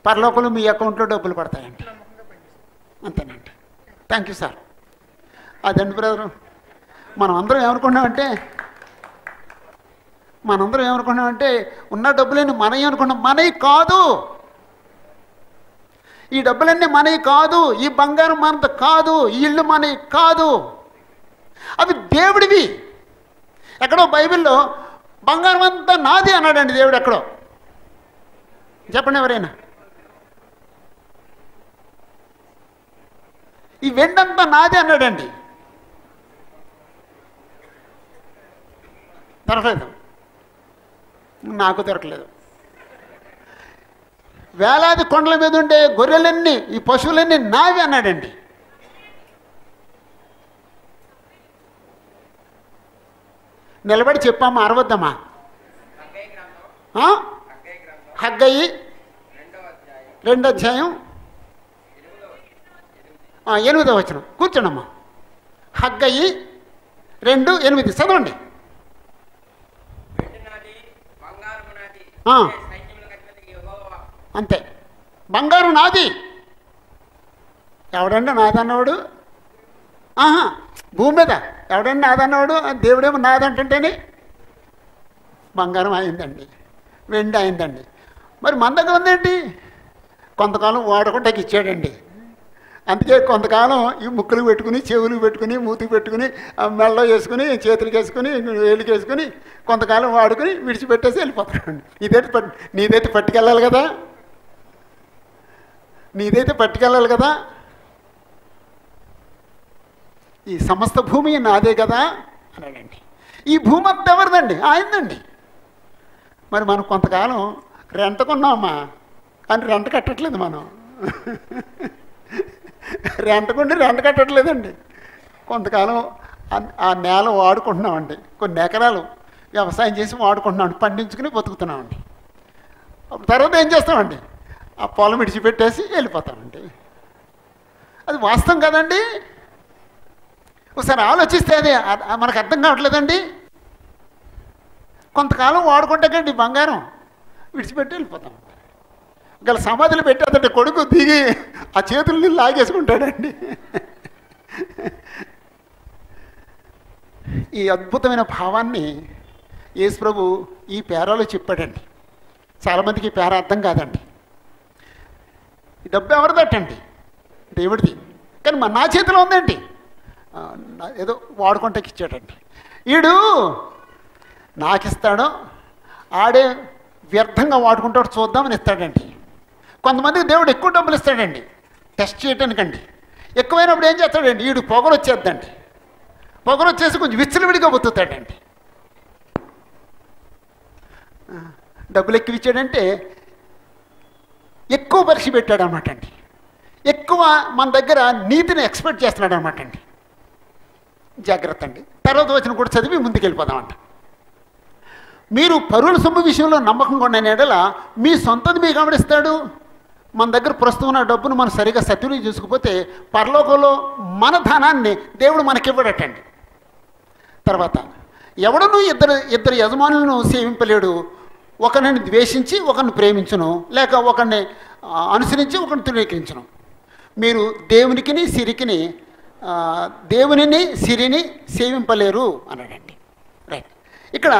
పరలోకంలో మీ అకౌంట్లో డబ్బులు పడతాయండి. అంతేనండి. Thank you sir. అదండి బ్రదరు. మనం అందరం ఏమనుకున్నామంటే ఉన్న డబ్బులన్నీ మనవి అనుకున్నాం. మనవి కాదు, ఈ డబ్బులన్నీ మనవి కాదు, ఈ బంగారం మనది కాదు, ఈ ఇళ్ళు మనవి కాదు, అవి దేవుడివి. ఎక్కడో బైబిల్లో బంగారం అంతా నాది అన్నాడండి దేవుడు. ఎక్కడో చెప్పండి ఎవరైనా. ఈ వెండంతా నాదే అన్నాడండి. దొరకలేదు, నాకు దొరకలేదు. వేలాది కొండల మీద ఉండే గొర్రెలన్నీ, ఈ పశువులన్నీ నావి అన్నాడండి. నిలబడి చెప్పామా అరవద్దమ్మా? హగ్గయి 2వ అధ్యాయం 8వ వచనం. కూర్చోండమ్మా. హగ్గయి 2:8 చదవండి. అంతే. బంగారు నాది. ఎవడండి నాదన్నవాడు? భూమి మీద ఎవడండి నాదన్నవాడు? దేవుడేమో నాదంటుంటేనే బంగారం అయిందండి, వెండి అయిందండి. మరి మన దగ్గర ఉందేంటి? కొంతకాలం వాడకుండా ఇచ్చాడండి. అందుకే కొంతకాలం ఈ ముక్కులు పెట్టుకుని, చెవులు పెట్టుకుని, మూతికి పెట్టుకుని, మెళ్ళలో వేసుకుని, చేతులకు వేసుకుని, వేలుకి వేసుకుని కొంతకాలం వాడుకుని విడిచిపెట్టేసి వెళ్ళిపోతాడు. నీదైతే పట్టుకెళ్ళాలి కదా, నీదైతే పట్టుకెళ్ళాలి కదా. ఈ సమస్త భూమి నాదే కదా అన్నాడండి. ఈ భూమి అంతా ఎవరిదండి? ఆయనదండి. మరి మనం కొంతకాలం రెంట్ కొన్నామా, కానీ రెంట్ కట్టట్లేదు. మనం రెంట్ కట్టట్లేదండి. కొంతకాలం ఆ నేల వాడుకుంటున్నామండి. కొన్ని ఎకరాలు వ్యవసాయం చేసి వాడుకుంటున్నామండి, పండించుకుని బతుకుతున్నామండి. తర్వాత ఏం చేస్తామండి? ఆ పొలం విడిచిపెట్టేసి వెళ్ళిపోతామండి. అది వాస్తవం కదండి. ఒకసారి ఆలోచిస్తే అది మనకు అర్థం కావట్లేదండి. కొంతకాలం వాడుకుంటాకండి బంగారం విడిచిపెట్టి వెళ్ళిపోతాం. గల సమాధులు పెట్టి అతడి కొడుకు దిగి ఆ చేతుల్ని లాగేసుకుంటాడండి. ఈ అద్భుతమైన భావాన్ని యేసు ప్రభు ఈ పేరాలో చెప్పాడండి. చాలామందికి ఈ పేర అర్థం కాదండి. ఈ డబ్బు ఎవరిదట్టండి? దేవుడిది. కానీ నా చేతిలో ఉందండి. ఏదో వాడుకుంటాకి ఇచ్చాడండి. వీడు నాకిస్తాడో ఆడే వ్యర్థంగా వాడుకుంటాడు చూద్దామని ఇస్తాడండి. కొంతమందికి దేవుడు ఎక్కువ డబ్బులు ఇస్తాడండి టెస్ట్ చేయటానికండి. ఎక్కువైనప్పుడు ఏం చేస్తాడండి? వీడు పొగరు వచ్చేద్దండి. పొగరు వచ్చేసి కొంచెం విచ్చలవిడిగా బతుకుతాడండి. డబ్బులు ఎక్కువ ఇచ్చాడంటే ఎక్కువ పరీక్ష పెట్టాడు అనమాట అండి. ఎక్కువ మన దగ్గర నీతిని ఎక్స్పెక్ట్ చేస్తున్నాడు అనమాట అండి. జాగ్రత్త అండి. తర్వాత వచ్చిన కూడా చదివి ముందుకెళ్ళిపోదామంట. మీరు పరుల సొమ్ము విషయంలో నమ్మకంగా ఉన్న ఎడల మీ సొంతది మీకు గమనిస్తాడు. మన దగ్గర ప్రస్తుతం ఉన్న డబ్బును మనం సరిగా సద్వినియోగం చేసుకుపోతే పరలోకంలో మన ధనాన్ని దేవుడు మనకివ్వడటండి. తర్వాత ఎవడనూ ఇద్దరు యజమానులను సేవింపలేడు. ఒకరిని ద్వేషించి ఒకరిని ప్రేమించును, లేక ఒకరిని అనుసరించి ఒకరిని తృణీకరించును. మీరు దేవునికిని సిరిని సేవింపలేరు అన్నాడండి. రైట్. ఇక్కడ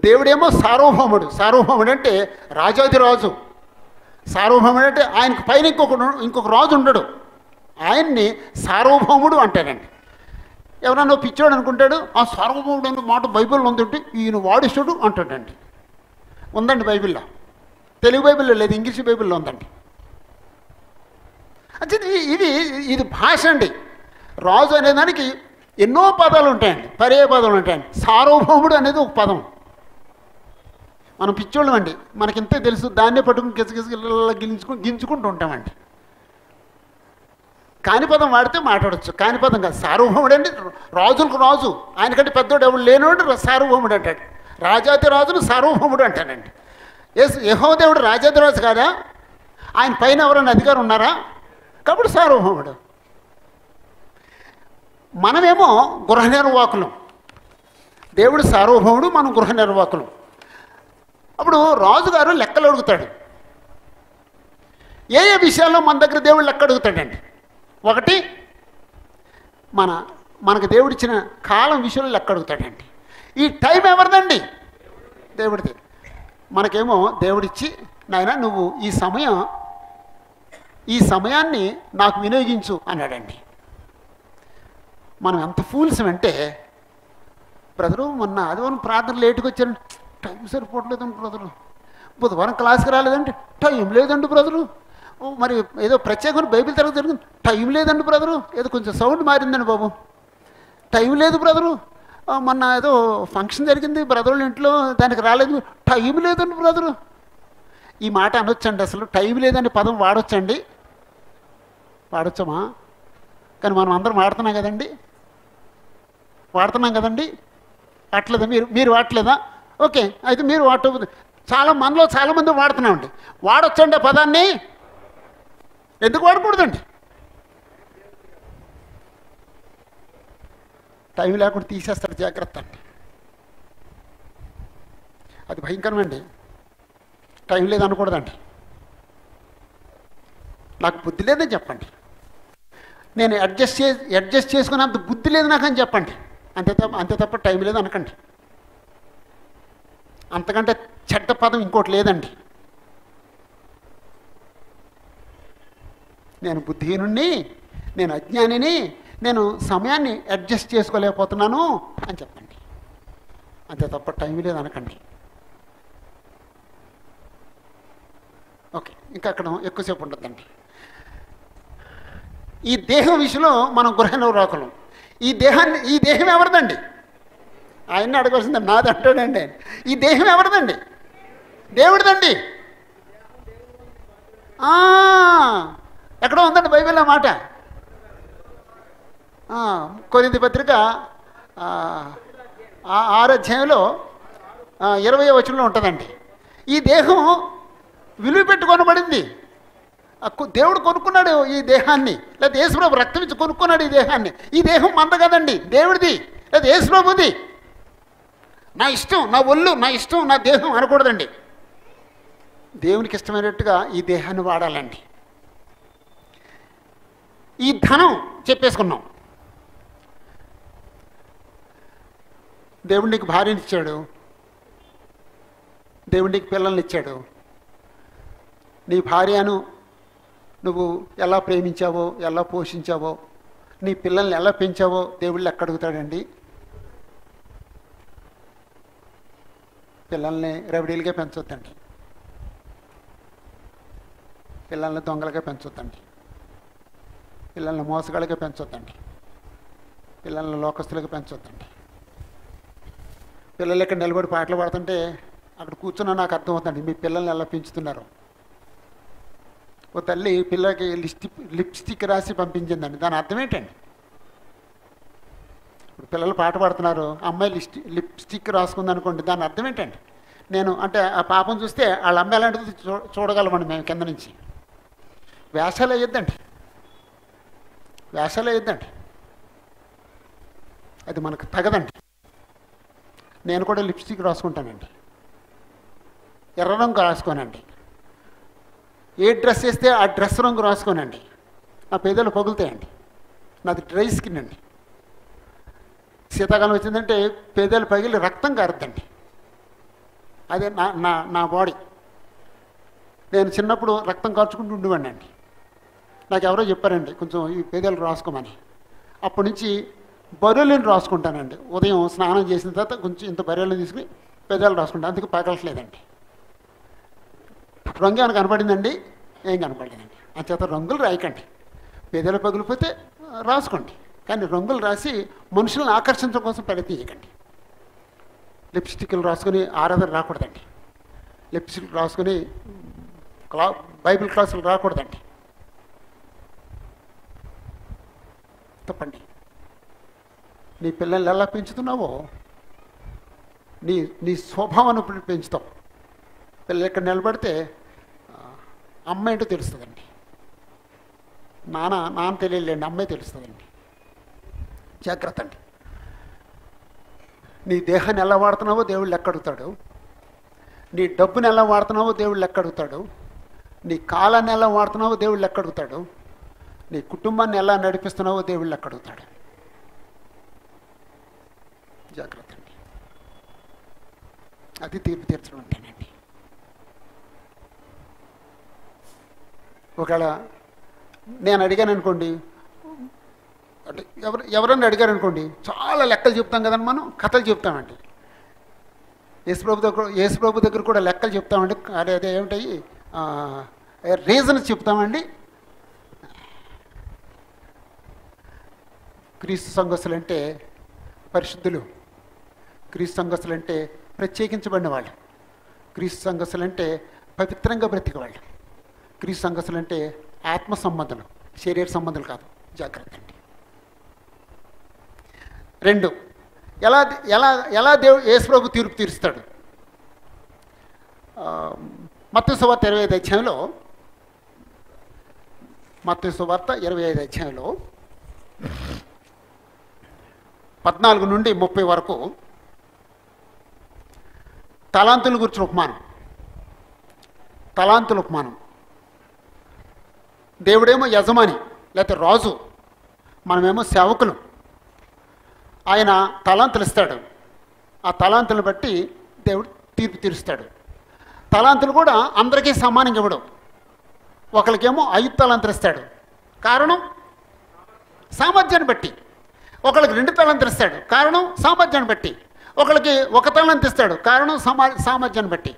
దేవుడేమో సార్వభౌముడు అంటే రాజాదిరాజు. సార్వభౌముడు అంటే ఆయనకు పైన ఇంకొక రాజు ఉండడు. ఆయన్ని సార్వభౌముడు అంటారండి. ఎవరన్నా పిచ్చోడు అనుకుంటాడు, ఆ సార్వభౌముడు అనే మాట బైబిల్లో ఉందంటే ఈయన వాడిస్తాడు అంటాడండి. ఉందండి బైబిల్లో. తెలుగు బైబిల్లో లేదు, ఇంగ్లీష్ బైబిల్లో ఉందండి. అంటే ఇది భాష అండి. రాజు అనేదానికి ఎన్నో పదాలు ఉంటాయండి, పర్యాయ పదాలు ఉంటాయండి. సార్వభౌముడు అనేది ఒక పదం. మనం పిచ్చోళ్ళం అండి, మనకింతే తెలుసు, దాన్నే పట్టుకుని గించుకుంటూ ఉంటామండి. కాని పదం వాడితే మాట్లాడచ్చు, కాని పదం కాదు. సార్వభౌముడు అండి రాజులకు రాజు. ఆయనకంటే పెద్దోడు ఎవడు లేనివాడు సార్వభౌముడు అంటాడు. రాజాతి రాజును సార్వభౌముడు అంటానండి. యెహోవా దేవుడు రాజాతి రాజు కాదా? ఆయన పైన ఎవరైనా అధికారం ఉన్నారా? కాబట్టి సార్వభౌముడు. మనమేమో గృహ నిర్వాహకులం. దేవుడు సార్వభౌముడు, మనం గృహ నిర్వాహకులం. అప్పుడు రాజుగారు లెక్కలు అడుగుతాడు. ఏ విషయాల్లో మన దగ్గర దేవుడు లెక్క అడుగుతాడండి? ఒకటి, మనకు దేవుడిచ్చిన కాలం విషయంలో లెక్క అడుగుతాడండి. ఈ టైం ఎవరిదండి? దేవుడిది. మనకేమో దేవుడిచ్చి, నాయన నువ్వు ఈ సమయాన్ని నాకు వినియోగించు అన్నాడండి. మనం ఎంత ఫూల్స్ అంటే, బ్రదరు మొన్న ఆదివారం ప్రార్థన లేటుగా వచ్చారండి, టైం సరిపోవట్లేదండి బ్రదరు. బుధవారం క్లాస్కి రాలేదండి, టైం లేదండి బ్రదరు. మరి ఏదో ప్రత్యేకమైన బైబిల్ తరగతి జరుగుతుంది. టైం లేదండి బ్రదరు, ఏదో కొంచెం సౌండ్ మారిందండి బాబు, టైం లేదు బ్రదరు, మొన్న ఏదో ఫంక్షన్ జరిగింది బ్రదర్ల ఇంట్లో, దానికి రాలేదు, టైం లేదండి బ్రదరు. ఈ మాట అనొచ్చండి? అసలు టైం లేదని పదం వాడొచ్చండి? వాడొచ్చమా? కానీ మనం అందరం వాడుతున్నాం కదండి, వాడుతున్నాం కదండి. వాడలేదా? మీరు వాడలేదా? ఓకే, అయితే మీరు వాడకపోతే మనలో చాలామంది వాడుతున్నామండి. వాడొచ్చండి ఆ పదాన్ని? ఎందుకు వాడకూడదండి? టైం లేకుండా తీసేస్తాడు, జాగ్రత్త అండి. అది భయంకరమండి. టైం లేదనకూడదండి. నాకు బుద్ధి లేదని చెప్పండి. నేను అడ్జస్ట్ చేసుకునేంత బుద్ధి లేదు నాకని చెప్పండి. అంతే తప్ప టైం లేదు అనకండి. అంతకంటే చెడ్డ పదం ఇంకోటి లేదండి. నేను బుద్ధిహీనుణ్ణి, నేను అజ్ఞానిని, నేను సమయాన్ని అడ్జస్ట్ చేసుకోలేకపోతున్నాను అని చెప్పండి. అంతే తప్ప టైం లేదు అనకండి. ఓకే, ఇంకా అక్కడ ఎక్కువసేపు ఉండద్దండి. ఈ దేహం విషయంలో మనం గృహనిర్వాహకులం. ఈ దేహం ఎవరిదండి? ఆయన్ని అడగవలసిందండి, నాది అంటాడండి ఆయన. ఈ దేహం ఎవరిదండి? దేవుడిదండి. ఎక్కడో ఉందండి బైబిల్ ఆ మాట. కొరింథీ పత్రిక 6వ అధ్యాయంలో 20వ వచనంలో ఉంటుందండి. ఈ దేహం విలువ పెట్టి కొనబడింది. దేవుడు కొనుక్కున్నాడు ఈ దేహాన్ని, లేదా యేసుప్రభు రక్తం ఇచ్చి కొనుక్కున్నాడు ఈ దేహాన్ని. ఈ దేహం మంద కదండి, దేవుడిది లేదా యేసుప్రభుది. నా ఇష్టం, నా ఒళ్ళు, నా ఇష్టం, నా దేహం అనకూడదండి. దేవునికి ఇష్టమైనట్టుగా ఈ దేహాన్ని వాడాలండి. ఈ ధనం చెప్పేసుకున్నాం. దేవుడు నీకు భార్యని ఇచ్చాడు, దేవుడు నీకు పిల్లల్ని ఇచ్చాడు. నీ భార్యను నువ్వు ఎలా ప్రేమించావో, ఎలా పోషించావో, నీ పిల్లల్ని ఎలా పెంచావో దేవుళ్ళు ఎక్కడ అడుగుతాడండి? పిల్లల్ని రవిడీలుగా పెంచొద్దండి, పిల్లల్ని దొంగలుగా పెంచొద్దండి, పిల్లల్ని మోసగాళ్ళగా పెంచొద్దండి, పిల్లల్ని లోకస్తులుగా పెంచొద్దండి. పిల్లలు ఇక్కడ నిలబడి పాటలు పాడుతుంటే అక్కడ కూర్చున్నా నాకు అర్థమవుతుంది మీ పిల్లల్ని ఎలా పెంచుతున్నారు. ఓ తల్లి పిల్లకి లిప్స్టిక్ రాసి పంపించిందండి, దాని అర్థం ఏంటండి? ఇప్పుడు పిల్లలు పాట పాడుతున్నారు, అమ్మాయి లిప్స్టిక్ రాసుకుంది అనుకోండి, దాని అర్థం ఏంటండి? నేను అంటే ఆ పాపం చూస్తే వాళ్ళ అమ్మాయి అలాంటిది చూడగలమండి మేము కింద నుంచి. వేషాలు వేయొద్దండి, వేషాలు వేయొద్దండి, అది మనకు తగదండి. నేను కూడా లిప్స్టిక్ రాసుకుంటానండి, ఎర్ర రంగు రాసుకోనండి. ఏ డ్రెస్ వేస్తే ఆ డ్రెస్ రంగు రాసుకోనండి. నా పేదలు పగులుతాయండి, నాది డ్రై స్కిన్ అండి. శీతాకాలం వచ్చిందంటే పేదలు పగిలి రక్తం కారుద్దండి. అదే నా నా నా బాడీ. నేను చిన్నప్పుడు రక్తం కార్చుకుంటూ ఉండేవాడిని అండి. నాకు ఎవరో చెప్పారండి కొంచెం ఈ పేదలు రాసుకోమని. అప్పటి నుంచి బరువులను రాసుకుంటానండి. ఉదయం స్నానం చేసిన తర్వాత కొంచెం ఇంత బరువులను తీసుకుని పేదలు రాసుకుంటాను, అందుకు పగలట్లేదండి. రంగు ఏమైనా కనపడిందండి? ఏం కనపడలేదండి. అంచేత రంగులు రాయకండి. పేదలు పగిలిపోతే రాసుకోండి, కానీ రంగులు రాసి మనుషులను ఆకర్షించడం కోసం ప్రయత్నించకండి. లిప్స్టిక్లు రాసుకుని ఆరాధన రాకూడదండి, లిప్స్టిక్ రాసుకుని బైబిల్ క్లాసులు రాకూడదండి. తప్పండి. నీ పిల్లల్ని ఎలా పెంచుతున్నావో నీ స్వభావాన్ని పెంచుతావు. పిల్లలు ఇక్కడ నిలబడితే అమ్మ ఏంటో తెలుస్తుందండి, నాన్న తెలియలేండి, అమ్మాయి తెలుస్తుందండి. జాగ్రత్త అండి. నీ దేహాన్ని ఎలా వాడుతున్నావో దేవుడు లెక్క అడుగుతాడు. నీ డబ్బుని ఎలా వాడుతున్నావో దేవుడు లెక్క అడుగుతాడు. నీ కాలాన్ని ఎలా వాడుతున్నావో దేవుడు లెక్క అడుగుతాడు. నీ కుటుంబాన్ని ఎలా నడిపిస్తున్నావో దేవుడు లెక్క అడుగుతాడు. జాగ్రత్త అండి. అది తీర్పు తీర్చడం అంటేనండి. ఒకవేళ నేను అడిగాను అనుకోండి, అంటే ఎవరన్నా అడిగారు అనుకోండి, చాలా లెక్కలు చెప్తాం కదండి, మనం కథలు చెప్తామండి. యేసుప్రభు దగ్గర కూడా లెక్కలు చెప్తామండి. అదే ఏమిటాయి, రీజన్ చెప్తామండి. క్రీస్తు సంఘస్థులంటే పరిశుద్ధులు, క్రీస్తు సంఘస్థులంటే ప్రత్యేకించబడిన వాళ్ళు, క్రీస్తు సంఘస్థులంటే పవిత్రంగా బ్రతికేవాళ్ళు, క్రీస్తు సంఘస్థులంటే ఆత్మ సంబంధులు, శరీర సంబంధులు కాదు. జాగ్రత్త అండి. 2, ఎలా ఎలా ఎలా యేసు ప్రభు తీర్పు తీరుస్తాడు. మత్తయి సువార్త 25 అధ్యాయంలో, మత్తయి సువార్త 25 అధ్యాయంలో 14 నుండి 30 వరకు తలాంతుల గురించిన ఉపమానం. తలాంతుల ఉపమానం. దేవుడేమో యజమాని లేకపోతే రాజు, మనమేమో సేవకులు. ఆయన తలాంతులు ఇస్తాడు. ఆ తలాంతులను బట్టి దేవుడు తీర్పు తీరుస్తాడు. తలాంతులు కూడా అందరికీ సమానంగా ఇవ్వడం. ఒకరికేమో 5 తలాంతులు ఇస్తాడు, కారణం సామర్థ్యాన్ని బట్టి. ఒకరికి 2 తలాంతులు ఇస్తాడు, కారణం సామర్థ్యాన్ని బట్టి. ఒకరికి 1 తలాంతు ఇస్తాడు, కారణం సామర్థ్యాన్ని బట్టి.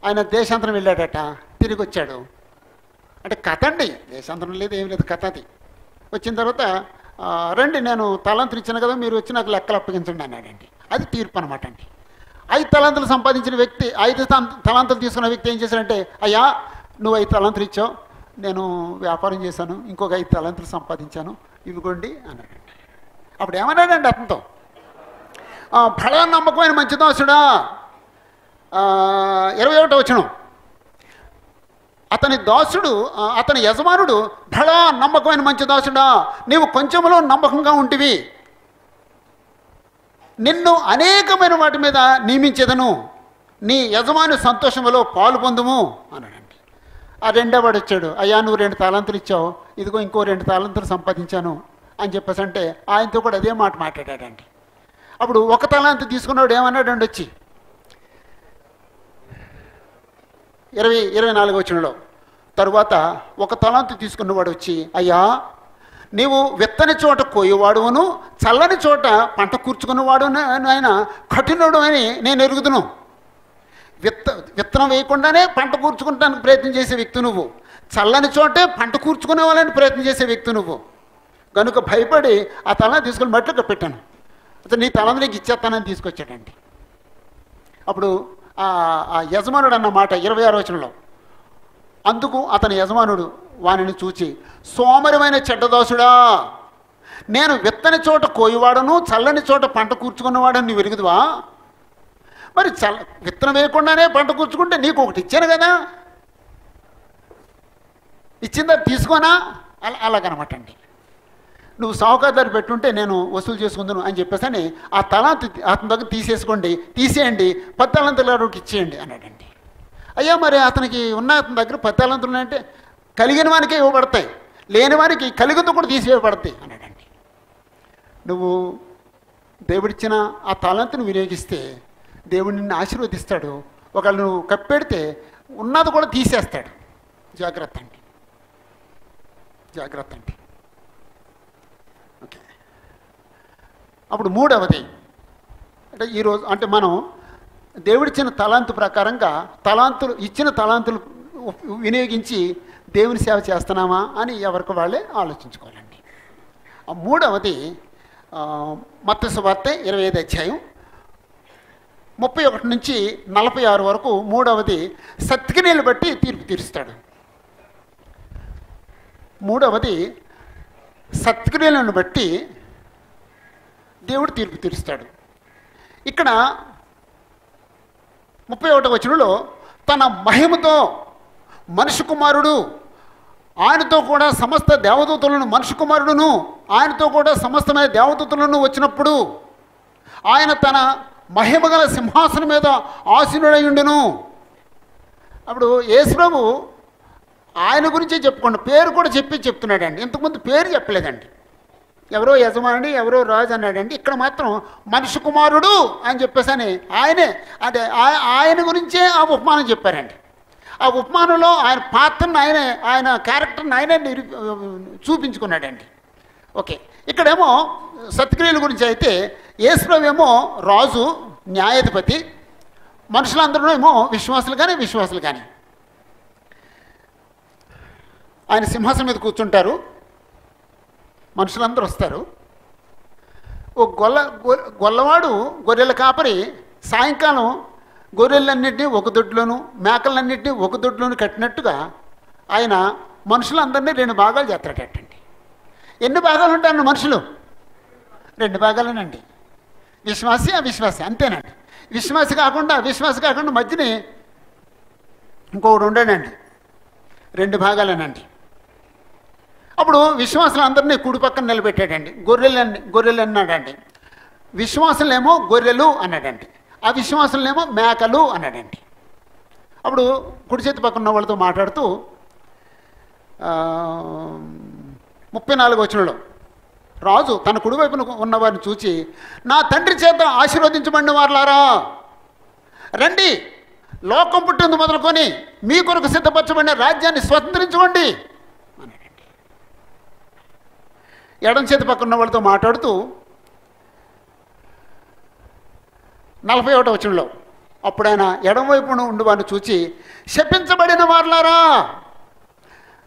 ఆయన దేశాంతరం వెళ్ళాడట, తిరిగి వచ్చాడు. అంటే కథ అండి, దేశాంతరం లేదు, ఏం లేదు, కథ అది. వచ్చిన తర్వాత రండి, నేను తలాంతులు ఇచ్చాను కదా, మీరు వచ్చి నాకు లెక్కలు అప్పగించండి అన్నాడండి. అది తీర్పు అనమాట అండి. 5 తలాంతులు సంపాదించిన వ్యక్తి, 5 తలాంతులు తీసుకున్న వ్యక్తి ఏం చేశాడంటే, అయ్యా నువ్వు 5 తలాంతులు ఇచ్చావు, నేను వ్యాపారం చేశాను, ఇంకొక 5 తలాంతులు సంపాదించాను, ఇవిగోండి అన్నాడండి. అప్పుడు ఏమన్నాడండి అతనితో, ఫలా నమ్మకమైన మంచి దాసుడా, 21వ వచనం, అతని దాసుడు, అతని యజమానుడు, ఫలా నమ్మకమైన మంచి దాసుడా, నీవు కొంచెంలో నమ్మకంగా ఉంటివి, నిన్ను అనేకమైన వాటి మీద నియమించేదను, నీ యజమాని సంతోషంలో పాలు పొందుము అన్నాడండి. ఆ 2వ వాడు వచ్చాడు, అయ్యా నువ్వు 2 తలాంతులు ఇచ్చావు, ఇదిగో ఇంకో 2 తలాంతులు సంపాదించాను అని చెప్పేసి అంటే ఆయనతో కూడా అదే మాట మాట్లాడాడండి. అప్పుడు 1 తలాంతు తీసుకున్నాడు ఏమన్నాడండి వచ్చి 24వ వచనంలో, తరువాత 1 తలాంతు తీసుకున్నవాడు వచ్చి, అయ్యా నీవు విత్తని చోట కోయేవాడును, చల్లని చోట పంట కూర్చుకున్నవాడు ఆయన కఠినుడు అని నేను ఎరుగుదును. విత్తనం వేయకుండానే పంట కూర్చుకుంటానికి ప్రయత్నం చేసే వ్యక్తి నువ్వు, చల్లని చోటే పంట కూర్చుకునే వాళ్ళని ప్రయత్నం చేసే వ్యక్తి నువ్వు. కనుక భయపడి ఆ తల తీసుకుని మట్లుగా పెట్టాను, అతను నీ తలను నీకు ఇచ్చేస్తానని తీసుకొచ్చాడండి. అప్పుడు ఆ యజమానుడు అన్న మాట 26వ వచనంలో, అందుకు అతని యజమానుడు వానిని చూచి, సోమరిమైన చెడ్డదాసుడా, నేను విత్తని చోట కోయివాడను, చల్లని చోట పంట కూర్చుకున్నవాడని నీవు ఎరుగుదువా? మరి విత్తనం వేయకుండానే పంట కూర్చుకుంటే నీకు ఒకటి ఇచ్చాను కదా, ఇచ్చిందా తీసుకోనా? అలాగనమాట అండి. నువ్వు సావుకారు పెట్టుంటే నేను వసూలు చేసుకుందాను అని చెప్పేసి అని ఆ తలాంతు అతని దగ్గర తీసేయండి, 10 తలాంతులకు ఇచ్చేయండి అన్నాడండి. అయ్యా మరి అతనికి ఉన్న అతని దగ్గర 10 తలాంతులు ఉన్నాయంటే కలిగిన వానికే ఇవ్వబడతాయి, లేని వారికి కలిగితో కూడా తీసివేయబడతాయి అన్నాడండి. నువ్వు దేవుడిచ్చిన ఆ తలాంతును వినియోగిస్తే దేవుడు నిన్ను ఆశీర్వదిస్తాడు, ఒకవేళ నువ్వు కప్పెడితే ఉన్నది కూడా తీసేస్తాడు. జాగ్రత్త అండి, జాగ్రత్త అండి. ఓకే, అప్పుడు 3వది అంటే ఈరోజు అంటే మనం దేవుడిచ్చిన తలాంతు ప్రకారంగా ఇచ్చిన తలాంతులు వినియోగించి దేవుని సేవ చేస్తున్నామా అని ఎవరికి వాళ్ళే ఆలోచించుకోవాలండి. 3వది మత్తయి సువార్త 25 అధ్యాయం 31 నుంచి 46 వరకు. 3వది సత్క్రియలు బట్టి తీర్పు తీరుస్తాడు. 3వది సత్క్రియలను బట్టి దేవుడు తీర్పు తీరుస్తాడు. ఇక్కడ 31వ వచనంలో తన మహిమతో మనిషి కుమారుడు, ఆయనతో కూడా సమస్త దేవదూతలను, మనిషి కుమారుడును ఆయనతో కూడా సమస్తమైన దేవదూతలను వచ్చినప్పుడు ఆయన తన మహిమగల సింహాసనం మీద ఆసీనుడయుండును. అప్పుడు యేసు ప్రభు ఆయన గురించే చెప్పుకోండి, పేరు కూడా చెప్తున్నాడండి. ఇంతకుముందు పేరు చెప్పలేదండి, ఎవరో యజమానుడి ఎవరో రాజు అన్నాడండి. ఇక్కడ మాత్రం మనిషి కుమారుడు అని చెప్పేసి అని ఆయనే అంటే ఆయన గురించే ఆ ఉపమానం చెప్పారండి. ఆ ఉపమానంలో ఆయన పాత్రను ఆయన క్యారెక్టర్ని ఆయనే చూపించుకున్నాడండి. ఓకే, ఇక్కడేమో సత్క్రియల గురించి అయితే యేసు ప్రభు ఏమో రాజు, న్యాయాధిపతి, మనుషులందరూ ఏమో విశ్వాసులు కానీ ఆయన సింహాసనం మీద కూర్చుంటారు, మనుషులందరూ వస్తారు. ఓ గొల్లవాడు గొర్రెల కాపరి సాయంకాలం గొర్రెలన్నింటినీ ఒక దొడ్లోను మేకలన్నింటినీ ఒక దొడ్లోను కట్టినట్టుగా ఆయన మనుషులందరినీ 2 భాగాలు చేస్తాడటండి. ఎన్ని భాగాలు ఉంటారు మనుషులు? 2 భాగాలేనండి. విశ్వాసి అవిశ్వాసి అంతేనండి. విశ్వాసి కాకుండా అవిశ్వాసి కాకుండా మధ్యని ఇంకొకడు ఉండడండి. 2 భాగాలేనండి. అప్పుడు విశ్వాసులందరినీ కుడి పక్కన నిలబెట్టాడండి. గొర్రెలు అన్నాడండి. విశ్వాసులేమో గొర్రెలు అన్నాడండి, అవిశ్వాసులనేమో మేకలు అన్నాడండి. అప్పుడు కుడి చేతి పక్కన ఉన్న వాళ్ళతో మాట్లాడుతూ 34వ వచనంలో రాజు తన కుడివైపున ఉన్నవారిని చూచి, నా తండ్రి చేత ఆశీర్వదించబడిన వారులారా రండి, లోకం పుట్టింది మొదలుకొని మీ కొరకు సిద్ధపరచబడిన రాజ్యాన్ని స్వతంత్రించుకోండి అన్నాడండి. ఎడం చేతి పక్కన ఉన్న వాళ్ళతో మాట్లాడుతూ 41వ వచనంలో అప్పుడు ఆయన ఎడమవైపున ఉండి వారిని చూచి, శపించబడిన వారులారా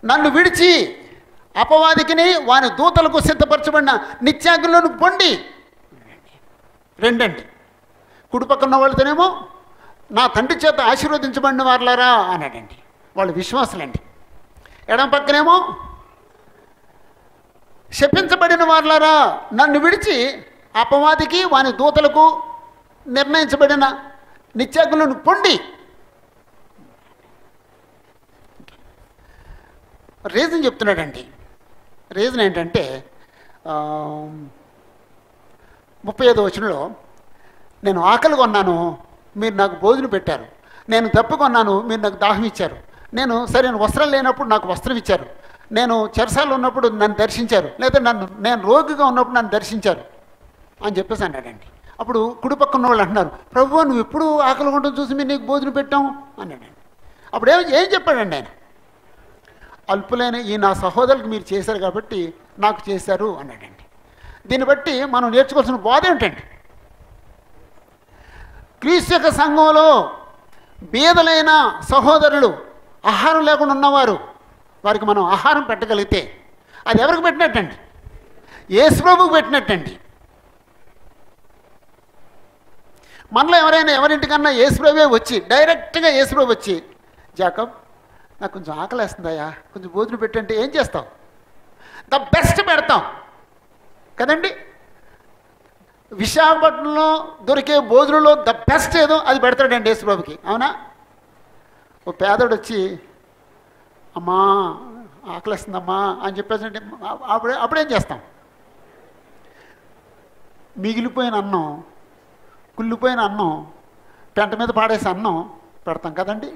నన్ను విడిచి అపవాదికిని వాని దూతలకు సిద్ధపరచబడిన నిత్యాగ్నిలోని పొండి. రెండండి. కుడి పక్కన వాళ్ళతోనేమో నా తండ్రి చేత ఆశీర్వదించబడిన వారులారా అన్నాడండి, వాళ్ళు విశ్వాసులండి. ఎడం పక్కనేమో శపించబడిన వారులారా నన్ను విడిచి అపవాదికి వాని దూతలకు నిర్ణయించబడిన నిత్యాగ్నిలోని పొండి. రీజన్ చెప్తున్నాడండి. రీజన్ ఏంటంటే 35వ వచనంలో, నేను ఆకలి కొన్నాను మీరు నాకు భోజనం పెట్టారు, నేను దప్పు కొన్నాను మీరు నాకు దాహం ఇచ్చారు, నేను సరైన వస్త్రం లేనప్పుడు నాకు వస్త్రం ఇచ్చారు, నేను చెరసాల్లో ఉన్నప్పుడు నన్ను దర్శించారు, లేదా నేను రోగిగా ఉన్నప్పుడు నన్ను దర్శించారు అని చెప్పేసి అన్నాడండి. అప్పుడు కుడి పక్కన ఉన్న వాళ్ళు అంటున్నారు, ప్రభువా నువ్వు ఎప్పుడు ఆకలి కొనడం చూసి మేము నీకు భోజనం పెట్టాం అన్నాడండి. అప్పుడు ఏం చెప్పాడండి ఆయన? అల్పులైన ఈ నా సహోదరులకు మీరు చేశారు కాబట్టి నాకు చేశారు అన్నాడండి. దీన్ని బట్టి మనం నేర్చుకోవాల్సిన బోధ ఏమిటండి? క్రీస్తు యొక్క సంఘంలో బీదలైన సహోదరులు, ఆహారం లేకుండా ఉన్నవారు, వారికి మనం ఆహారం పెట్టగలిగితే అది ఎవరికి పెట్టినట్టండి? యేసుప్రభువుకు పెట్టినట్టండి. మనలో ఎవరింటికన్నా యేసుప్రభువే వచ్చి, డైరెక్ట్గా యేసుప్రభు వచ్చి, జాకబ్ నాకు కొంచెం ఆకలి వేస్తుందయ్యా కొంచెం భోజనం పెట్టంటే ఏం చేస్తాం? ద బెస్ట్ పెడతాం కదండి. విశాఖపట్నంలో దొరికే భోజనంలో ద బెస్ట్ ఏదో అది పెడతాడండి యేసుప్రభుకి, అవునా? ఓ పేదోడు వచ్చి అమ్మా ఆకలిస్తుందమ్మా అని చెప్పేసి అంటే అప్పుడేం చేస్తాం? మిగిలిపోయిన అన్నం, కుళ్ళిపోయిన అన్నం, పెంట మీద పాడేసి అన్నం పెడతాం కదండి.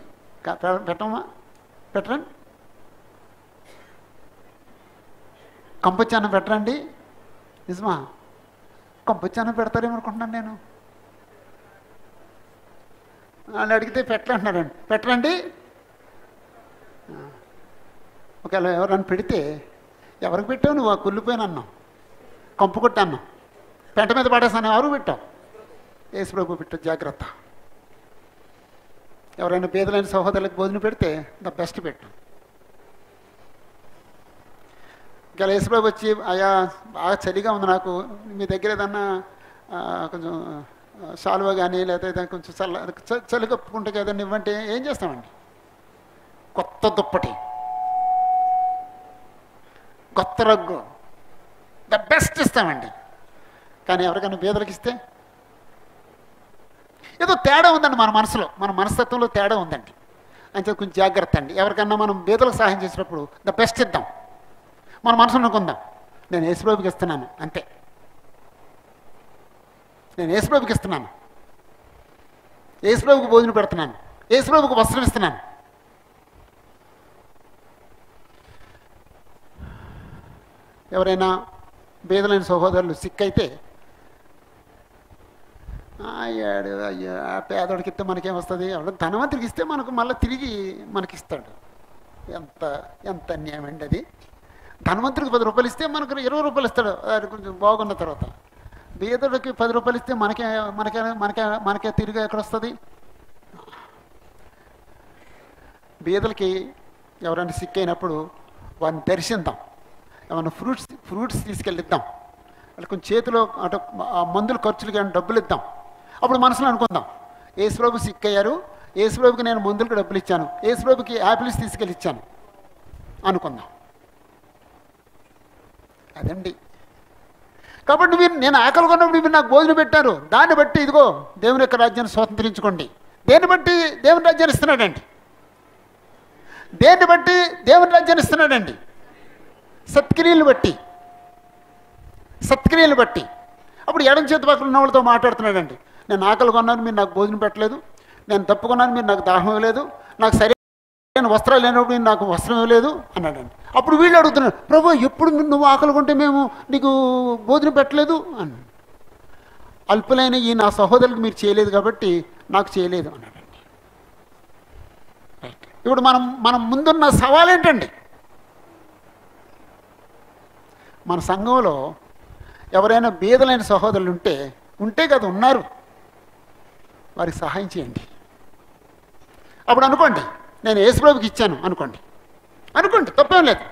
పెట్టమా? పెట్టరండి. కంపొచ్చి అన్నం పెట్టరండి. నిజమా? కంపొచ్చి అన్నం పెడతారేమనుకుంటున్నాను నేను. వాళ్ళు అడిగితే పెట్టరంటున్నారండి. పెట్టరండి. ఒకవేళ ఎవరన్నా పెడితే ఎవరికి పెట్టావు నువ్వు? ఆ కుళ్ళిపోయిన అన్నం, కంపు కొట్టి అన్నం, పెంట మీద పాడేసాను ఎవరు పెట్టావు? యేసుప్రభు పెట్టు, జాగ్రత్త. ఎవరైనా పేదలైన సహోదరులకు భోజనం పెడితే ద బెస్ట్ పెట్టు. ఇంకా యేసుప్రభు వచ్చి, అయ్యా బాగా చలిగా ఉంది నాకు, మీ దగ్గర ఏదన్నా కొంచెం శాలువా కానీ లేదా కొంచెం చలి కప్పుకుంటే ఏదన్నా ఇవ్వంటే ఏం చేస్తామండి? కొత్త దుప్పటి, కొత్త రగ్గు, ద బెస్ట్ ఇస్తామండి. కానీ ఎవరికైనా పేదలకు ఇస్తే ఏదో తేడా ఉందండి మన మనసులో, మన మనస్తత్వంలో తేడా ఉందండి. అంటే కొంచెం జాగ్రత్త అండి. ఎవరికన్నా మనం పేదలకు సహాయం చేసినప్పుడు ద బెస్ట్ ఇద్దాం, మన మనసు అనుకుందాం నేను యేసుప్రభుకి ఇస్తున్నాను అంతే, నేను యేసుప్రభుకి ఇస్తున్నాను, యేసుప్రభుకి భోజనం పెడుతున్నాను, యేసుప్రభుకి వస్త్రం ఇస్తున్నాను. ఎవరైనా పేదలైన సహోదరులు సిక్ అయితే అయ్యాడు అయ్యా పేదోడికి ఇస్తే మనకేమొస్తుంది? ఎవడ ధనవంతుడికి ఇస్తే మనకు మళ్ళీ తిరిగి మనకిస్తాడు. ఎంత అన్యాయం అండి అది. ధనవంతుడికి 10 రూపాయలు ఇస్తే మనకు 20 రూపాయలు ఇస్తాడు, అది కొంచెం బాగున్న తర్వాత. పేదోడికి 10 రూపాయలు ఇస్తే మనకే తిరిగి ఎక్కడొస్తుంది? పేదలకి ఎవరైనా సిక్ అయినప్పుడు వారిని దర్శిద్దాం, ఏమైనా ఫ్రూట్స్ తీసుకెళ్ళిద్దాం, వాళ్ళకి కొంచెం చేతిలో అంటే ఆ మందుల ఖర్చులకి ఏమైనా డబ్బులు ఇద్దాం. అప్పుడు మనసులో అనుకుందాం, యేసుప్రభు సిక్ అయ్యారు, యేసుప్రభుకి నేను మందులకు డబ్బులు ఇచ్చాను, యేసుప్రభుకి యాపిల్స్ తీసుకెళ్ళి ఇచ్చాను అనుకుందాం. అదండి. కాబట్టి నేను ఆకలి కొన్నప్పుడు మీరు నాకు భోజనం పెట్టారు, దాన్ని బట్టి ఇదిగో దేవుని యొక్క రాజ్యాన్ని స్వాతంత్రించుకోండి. దేన్ని బట్టి దేవుని రాజ్యాన్ని ఇస్తున్నాడండి? దేన్ని బట్టి దేవుని రాజ్యాన్ని ఇస్తున్నాడండి? సత్క్రియలు బట్టి. అప్పుడు ఎడం చేతి పక్కన ఉన్న వాళ్ళతో మాట్లాడుతున్నాడండి. నేను ఆకలి కొన్నాను, మీరు నాకు భోజనం పెట్టలేదు, నేను తప్పుకున్నాను, మీరు నాకు దాహం ఇవ్వలేదు, నాకు సరైన వస్త్రాలు లేనప్పుడు మీరు నాకు వస్త్రం ఇవ్వలేదు అన్నాడండి. అప్పుడు వీళ్ళు అడుగుతున్నాడు, ప్రభు ఎప్పుడు నువ్వు ఆకలి కొంటే మేము నీకు భోజనం పెట్టలేదు అన్నాడు. అల్పులైన ఈ నా సహోదరులకు మీరు చేయలేదు కాబట్టి నాకు చేయలేదు అన్నాడండి. రైట్. ఇప్పుడు మనం ముందున్న సవాల్ ఏంటండి? మన సంఘంలో ఎవరైనా బీదలైన సహోదరులు ఉంటే కదా ఉన్నారు, వారికి సహాయం చేయండి. అప్పుడు అనుకోండి, నేను యేసుప్రభుకి ఇచ్చాను అనుకోండి, తప్పేం లేదు.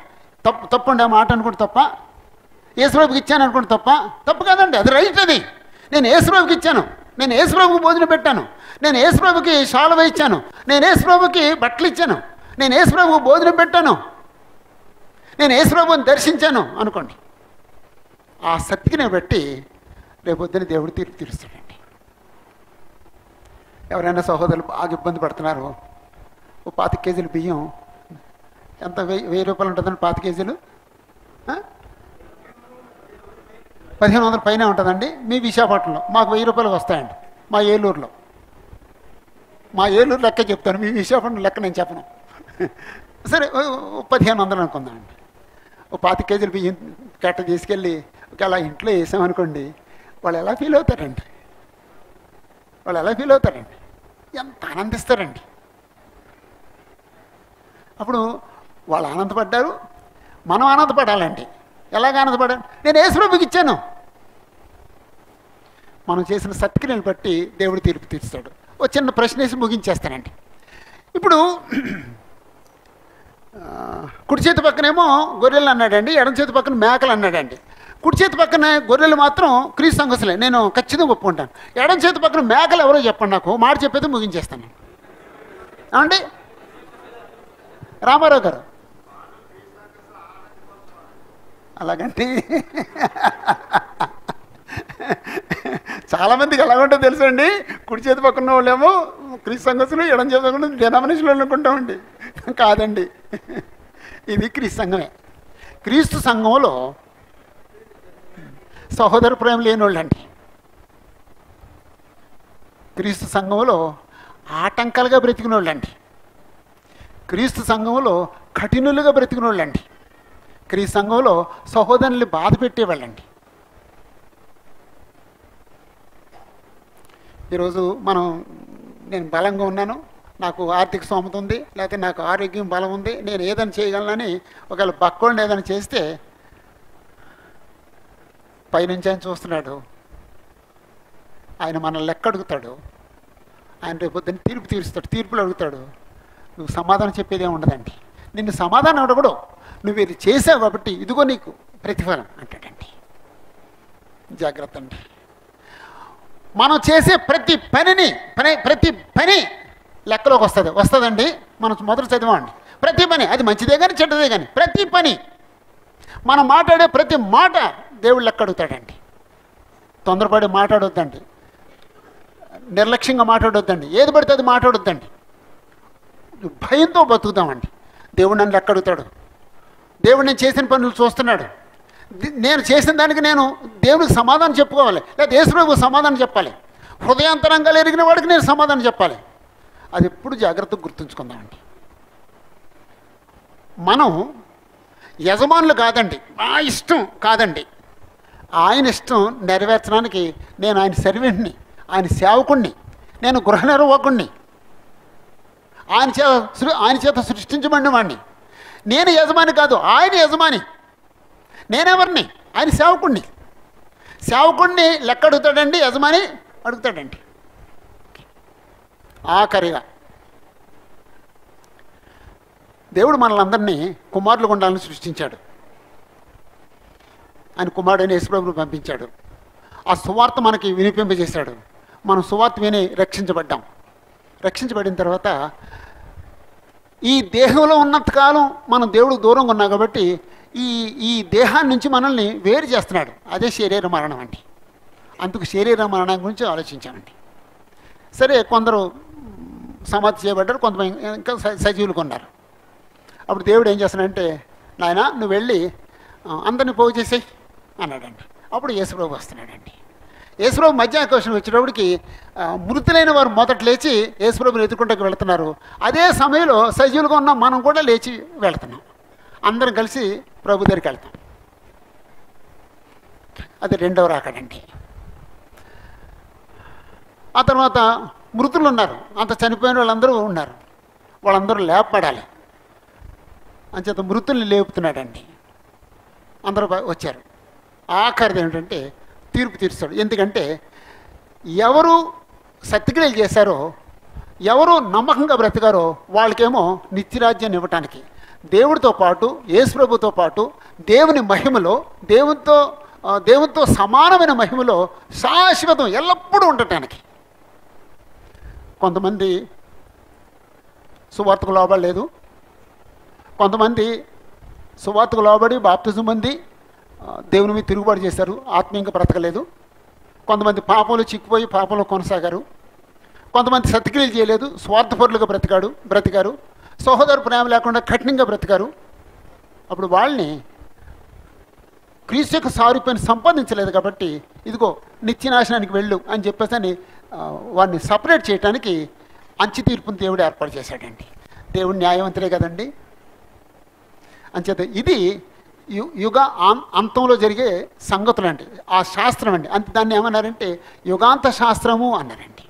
తప్పండి, ఆ మాట అనుకోండి తప్ప. యేసుప్రభుకి ఇచ్చాను అనుకోండి తప్పు కాదండి, అది రైట్. అది నేను యేసుప్రభుకి ఇచ్చాను, నేను యేసుప్రభుకి భోజనం పెట్టాను, నేను యేసుప్రభుకి శాలువ ఇచ్చాను, నేను యేసుప్రభుకి బట్టలు ఇచ్చాను, నేను యేసుప్రభుకి భోజనం పెట్టాను, నేను యేసుప్రభుని దర్శించాను అనుకోండి. ఆ శక్తిని బట్టి రేపొద్దున దేవుడు తీర్పు తీరుస్తాడండి. ఎవరైనా సహోదరులు బాగా ఇబ్బంది పడుతున్నారు, ఓ 25 కేజీలు బియ్యం, ఎంత 1000 రూపాయలు ఉంటుందండి 25 కేజీలు? 1500 పైన ఉంటుందండి. మీ విశాఖపట్నంలో మాకు 1000 రూపాయలు వస్తాయండి. మా ఏలూరు లెక్క చెప్తాను, మీ విశాఖపట్నం లెక్క నేను చెప్పను. సరే 1500 అనుకుందామండి. ఓ 25 కేజీలు బియ్యం కట్ట తీసుకెళ్ళి అలా ఇంట్లో వేసామనుకోండి, వాళ్ళు ఎలా ఫీల్ అవుతారండి? ఎంత ఆనందిస్తారండి. అప్పుడు వాళ్ళు ఆనందపడ్డారు, మనం ఆనందపడాలండి. ఎలాగ ఆనందపడాలి? నేను యేసుప్రభుకి ఇచ్చాను. మనం చేసిన సత్క్రియలను బట్టి దేవుడు తీర్పు తీరుస్తాడు. ఓ చిన్న ప్రశ్న వేసి ముగించేస్తానండి. ఇప్పుడు కుడి చేతి పక్కనేమో గొర్రెలు అన్నాడండి, ఎడం చేతి పక్కన మేకలు అన్నాడండి. కుడి చేతి పక్కన గొర్రెలు మాత్రం క్రీస్తు సంఘస్థులే, నేను ఖచ్చితంగా ఒప్పుకుంటాను. ఎడం చేతి పక్కన మేకలు ఎవరో చెప్పండి, నాకు మాట చెప్పేది ముగించేస్తాను. ఏమండి రామారావు గారు? అలాగంటే చాలామందికి ఎలాగుంటుందో తెలుసండి. కుడి చేతి పక్కన వాళ్ళేమో క్రీస్తు సంఘస్థులు, ఎడం చేతి పక్కన డినామినేషన్లు అనుకుంటామండి. కాదండి, ఇది క్రీస్తు సంఘమే. క్రీస్తు సంఘంలో సహోదర ప్రేమ లేని వాళ్ళండి. క్రీస్తు సంఘంలో ఆటంకాలుగా బ్రతికిన వాళ్ళండి. క్రీస్తు సంఘంలో కఠినులుగా బ్రతికిన వాళ్ళండి. క్రీస్తు సంఘంలో సహోదరుల్ని బాధ పెట్టేవాళ్ళండి. ఈరోజు నేను బలంగా ఉన్నాను, నాకు ఆర్థిక స్తోమత ఉంది, లేకపోతే నాకు ఆరోగ్యం బలం ఉంది, నేను ఏదైనా చేయగలనని ఒకవేళ బక్కోళ్ళని ఏదైనా చేస్తే పైనుంచి ఆయన చూస్తున్నాడు, ఆయన మనల్ని లెక్క అడుగుతాడు, ఆయన రేపొద్దున తీర్పు తీరుస్తాడు, తీర్పులు అడుగుతాడు. నువ్వు సమాధానం చెప్పేదే ఉండదండి. నిన్ను సమాధానం అడగడు, నువ్వు ఇది చేసావు కాబట్టి ఇదిగో నీకు ప్రతిఫలం అంటాడండి. జాగ్రత్త అండి. మనం చేసే ప్రతి పని లెక్కలోకి వస్తుందండి. మనం మొదట చదివామండి. ప్రతి పని, అది మంచిదే కానీ చెడ్డదే కానీ, ప్రతి పని, మనం మాట్లాడే ప్రతి మాట దేవుడు లెక్క అడుగుతాడండి. తొందరపడి మాట్లాడొద్దండి, నిర్లక్ష్యంగా మాట్లాడొద్దండి, ఏది పడితే అది మాట్లాడొద్దండి. భయంతో బతుకుతామండి. దేవుడు నన్ను లెక్క అడుగుతాడు. దేవుడు నేను చేసిన పనులు చూస్తున్నాడు. నేను చేసిన దానికి నేను దేవుడికి సమాధానం చెప్పుకోవాలి, లేదా యేసుప్రభువుకు సమాధానం చెప్పాలి. హృదయాంతరంగా ఎరిగిన వాడికి నేను సమాధానం చెప్పాలి. అది ఎప్పుడు జాగ్రత్తగా గుర్తుంచుకుందామండి. మనం యజమానులు కాదండి, నా ఇష్టం కాదండి. ఆయన ఇష్టం నెరవేర్చడానికి నేను ఆయన సర్వెంట్ని, ఆయన సేవకుణ్ణి, నేను గృహ నిర్వాహకుణ్ణి, ఆయన చేత సృష్టించబడిన వాడిని. నేను యజమాని కాదు, ఆయన యజమాని. నేనెవరిని? ఆయన సేవకుణ్ణి లెక్క అడుగుతాడండి, యజమాని అడుగుతాడండి. ఆఖరిగా దేవుడు మనల్ని అందరినీ కుమారులు ఉండాలని సృష్టించాడు. ఆయన కుమారుడైన యేసుప్రభువును పంపించాడు. ఆ సువార్త మనకి వినిపింపజేశాడు. మనం సువార్త విని రక్షించబడ్డాం. రక్షించబడిన తర్వాత ఈ దేహంలో ఉన్నంతకాలం మనం దేవుడు దూరంగా ఉన్నాం కాబట్టి ఈ దేహాన్ని నుంచి మనల్ని వేరు చేస్తున్నాడు. అదే శరీర మరణం అండి. అందుకు శరీర మరణం గురించి ఆలోచించామండి. సరే, కొందరు సమాధి చేయబడ్డారు, కొంతమంది ఇంకా సజీవులుగా ఉన్నారు. అప్పుడు దేవుడు ఏం చేస్తున్నాడంటే, నాయన నువ్వు వెళ్ళి అందరినీ పోగు చేసేయి అన్నాడండి. అప్పుడు యేసుప్రభు వస్తున్నాడండి. యేసుప్రభు మధ్యాహ్నం వచ్చేటప్పటికి మృతులైన వారు మొదట లేచి యేసుప్రభుని ఎదుర్కొంటూ వెళుతున్నారు. అదే సమయంలో సజీవులుగా ఉన్న మనం కూడా లేచి వెళుతున్నాం. అందరం కలిసి ప్రభు దగ్గరికి వెళ్తాం. అది రెండవ రాకడండి. ఆ తర్వాత మృతులు ఉన్నారు, అంత చనిపోయిన వాళ్ళందరూ ఉన్నారు. వాళ్ళందరూ లేపడాలి అంచేత మృతుల్ని లేపుతున్నాడండి. అందరూ వచ్చారు. ఆఖరిది ఏమిటంటే తీర్పు తీరుస్తాడు. ఎందుకంటే ఎవరు సత్క్రియలు చేశారో, ఎవరు నమ్మకంగా బ్రతికారో వాళ్ళకేమో నిత్యరాజ్యాన్ని ఇవ్వటానికి, దేవుడితో పాటు యేసుప్రభుతో పాటు దేవుని మహిమలో దేవునితో సమానమైన మహిమలో శాశ్వతం ఎల్లప్పుడూ ఉండటానికి. కొంతమంది సువార్తకు లోబడలేదు, కొంతమంది సువార్తకు లోబడి బాప్తిజం పొంది దేవుని మీద తిరుగుబాటు చేశారు, ఆత్మీయంగా బ్రతకలేదు. కొంతమంది పాపంలో చిక్కిపోయి పాపంలో కొనసాగారు. కొంతమంది సత్క్రియలు చేయలేదు, స్వార్థపరులుగా బ్రతికారు. సహోదరు ప్రేమ లేకుండా కఠినంగా బ్రతికారు. అప్పుడు వాళ్ళని క్రీస్తు యొక్క సారూప్యాన్ని సంపాదించలేదు కాబట్టి ఇదిగో నిత్యనాశనానికి వెళ్ళు అని చెప్పేసి అని వాడిని సపరేట్ చేయడానికి అంచె తీర్పుని దేవుడు ఏర్పాటు చేశాడండి. దేవుడు న్యాయవంతుడే కదండి. అంచేత ఇది యుగ అంతంలో జరిగే సంగతులండి. ఆ శాస్త్రం అండి. దాన్ని ఏమన్నారంటే యుగాంత శాస్త్రము అన్నారండి.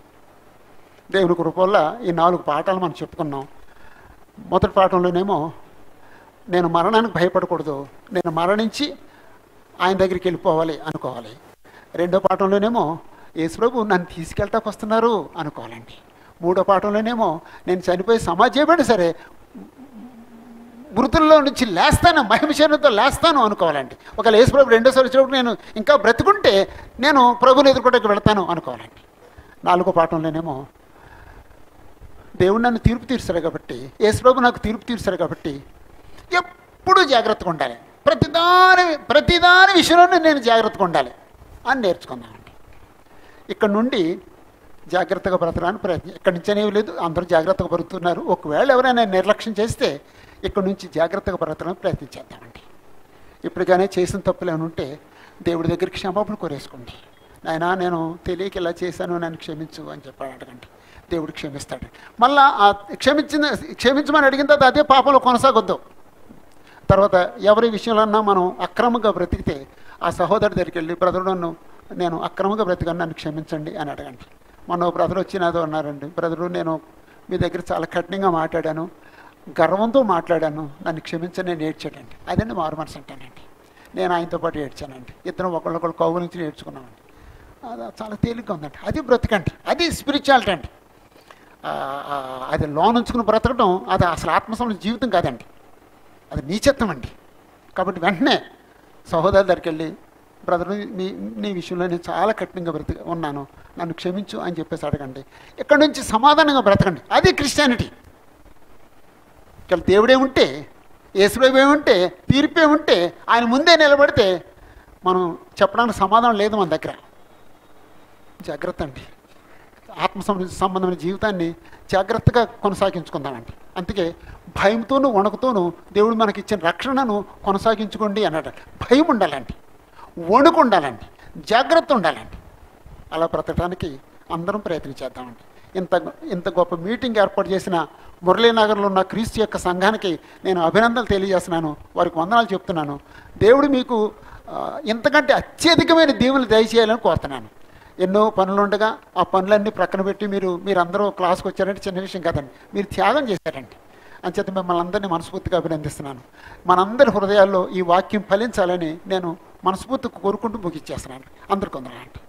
దేవుని కృప వల్ల ఈ 4 పాఠాలు మనం చెప్పుకున్నాం. మొదటి పాఠంలోనేమో నేను మరణానికి భయపడకూడదు, నేను మరణించి ఆయన దగ్గరికి వెళ్ళిపోవాలి అనుకోవాలి. రెండో పాఠంలోనేమో యేసుప్రభు నన్ను తీసుకెళ్ళటానికి వస్తున్నారు అనుకోవాలండి. మూడో పాఠంలోనేమో నేను చనిపోయి సమాధి చేయబడి సరే మృతుల్లో నుంచి లేస్తాను, మహిమ శరీరంతో లేస్తాను అనుకోవాలండి. ఒకవేళ యేసుప్రభు రెండోసారి వచ్చినప్పుడు నేను ఇంకా బ్రతుకుంటే నేను ప్రభుని ఎదుర్కోవడానికి వెళతాను అనుకోవాలండి. నాలుగో పాఠంలోనేమో దేవుడు నన్ను తీర్పు తీర్చారు కాబట్టి, యేసుప్రభు నాకు తీర్పు తీర్చారు కాబట్టి ఎప్పుడూ జాగ్రత్తగా ఉండాలి, ప్రతిదాని విషయంలోనే నేను జాగ్రత్తగా ఉండాలి అని నేర్చుకున్నానండి. ఇక్కడ నుండి జాగ్రత్తగా బ్రతకడానికి ప్రయత్నం, ఎక్కడి నుంచి అనేవి లేదు, అందరూ జాగ్రత్తగా బ్రతుకుతున్నారు. ఒకవేళ ఎవరైనా నిర్లక్ష్యం చేస్తే ఇక్కడ నుంచి జాగ్రత్తగా బ్రతకడానికి ప్రయత్నించేద్దామండి. ఇప్పటికైనా చేసిన తప్పులు ఏమైనా ఉంటే దేవుడి దగ్గరికి క్షమాపణ కోరేసుకోండి. నాయన నేను తెలియక ఇలా చేశాను, నన్ను క్షమించు అని చెప్పాడు అడగండి. దేవుడు క్షమిస్తాడు. మళ్ళా క్షమించమని అడిగిన తర్వాత అదే పాపంలో కొనసాగొద్దు. తర్వాత ఎవరి విషయంలో మనం అక్రమంగా బ్రతికితే ఆ సహోదరుడి దగ్గరికి వెళ్ళి బ్రదరు నేను అక్రమంగా బ్రతికాను, నన్ను క్షమించండి అని అడగండి. మొన్న బ్రదర్ వచ్చి నాతో అన్నారండి, బ్రదరు నేను మీ దగ్గర చాలా కఠినంగా మాట్లాడాను, గర్వంతో మాట్లాడాను, నన్ను క్షమించని నేను ఏడ్చాడండి. అదండి మారు మనసు అంటానండి. నేను ఆయనతో పాటు ఏడ్చానండి. ఇద్దరం ఒకళ్ళొకళ్ళు కౌగు నుంచి నేర్చుకున్నామండి. అది చాలా తేలిగ్గా ఉందండి. అది బ్రతకండి, అది స్పిరిచువాలిటీ అండి. అది లోనుంచుకుని బ్రతకడం అది అసలు ఆత్మసంబంధ జీవితం కాదండి, అది నీచత్వం అండి. కాబట్టి వెంటనే సహోదరు దగ్గరికి వెళ్ళి బ్రదరు నీ విషయంలో నేను చాలా కఠినంగా ఉన్నాను, నన్ను క్షమించు అని చెప్పేసి అడగండి. ఇక్కడి నుంచి సమాధానంగా బ్రతకండి. అది క్రిస్టియానిటీ. ఇక్కడ దేవుడేముంటే, యేసుప్రభువుంటే, తీర్పేముంటే ఆయన ముందే నిలబడితే మనం చెప్పడానికి సమాధానం లేదు మన దగ్గర. జాగ్రత్త అండి. ఆత్మ సంబంధమైన జీవితాన్ని జాగ్రత్తగా కొనసాగించుకుందామండి. అందుకే భయంతోనూ వణుకుతోనూ దేవుడు మనకి ఇచ్చిన రక్షణను కొనసాగించుకోండి అన్నాడు. భయం ఉండాలండి, వణుకు ఉండాలండి, జాగ్రత్త ఉండాలండి. అలా బ్రతకడానికి అందరం ప్రయత్నించేద్దామండి. ఇంత గొప్ప మీటింగ్ ఏర్పాటు చేసిన మురళీనగర్లో ఉన్న క్రీస్తు యొక్క సంఘానికి నేను అభినందనలు తెలియజేస్తున్నాను, వారికి వందనాలు చెప్తున్నాను. దేవుడు మీకు ఇంతకంటే అత్యధికమైన దీవెనలు దయచేయాలని కోరుతున్నాను. ఎన్నో పనులు ఉండగా ఆ పనులన్నీ ప్రక్కన పెట్టి మీరందరూ క్లాస్కి వచ్చారంటే చిన్న విషయం కాదండి, మీరు త్యాగం చేశారండి. అంచేత మిమ్మల్ని అందరినీ మనస్ఫూర్తిగా అభినందిస్తున్నాను. మనందరి హృదయాల్లో ఈ వాక్యం ఫలించాలని నేను మనస్ఫూర్తిగా కోరుకుంటూ ముగిచ్చేస్తున్నాను. అందరికీ వందనాలండి.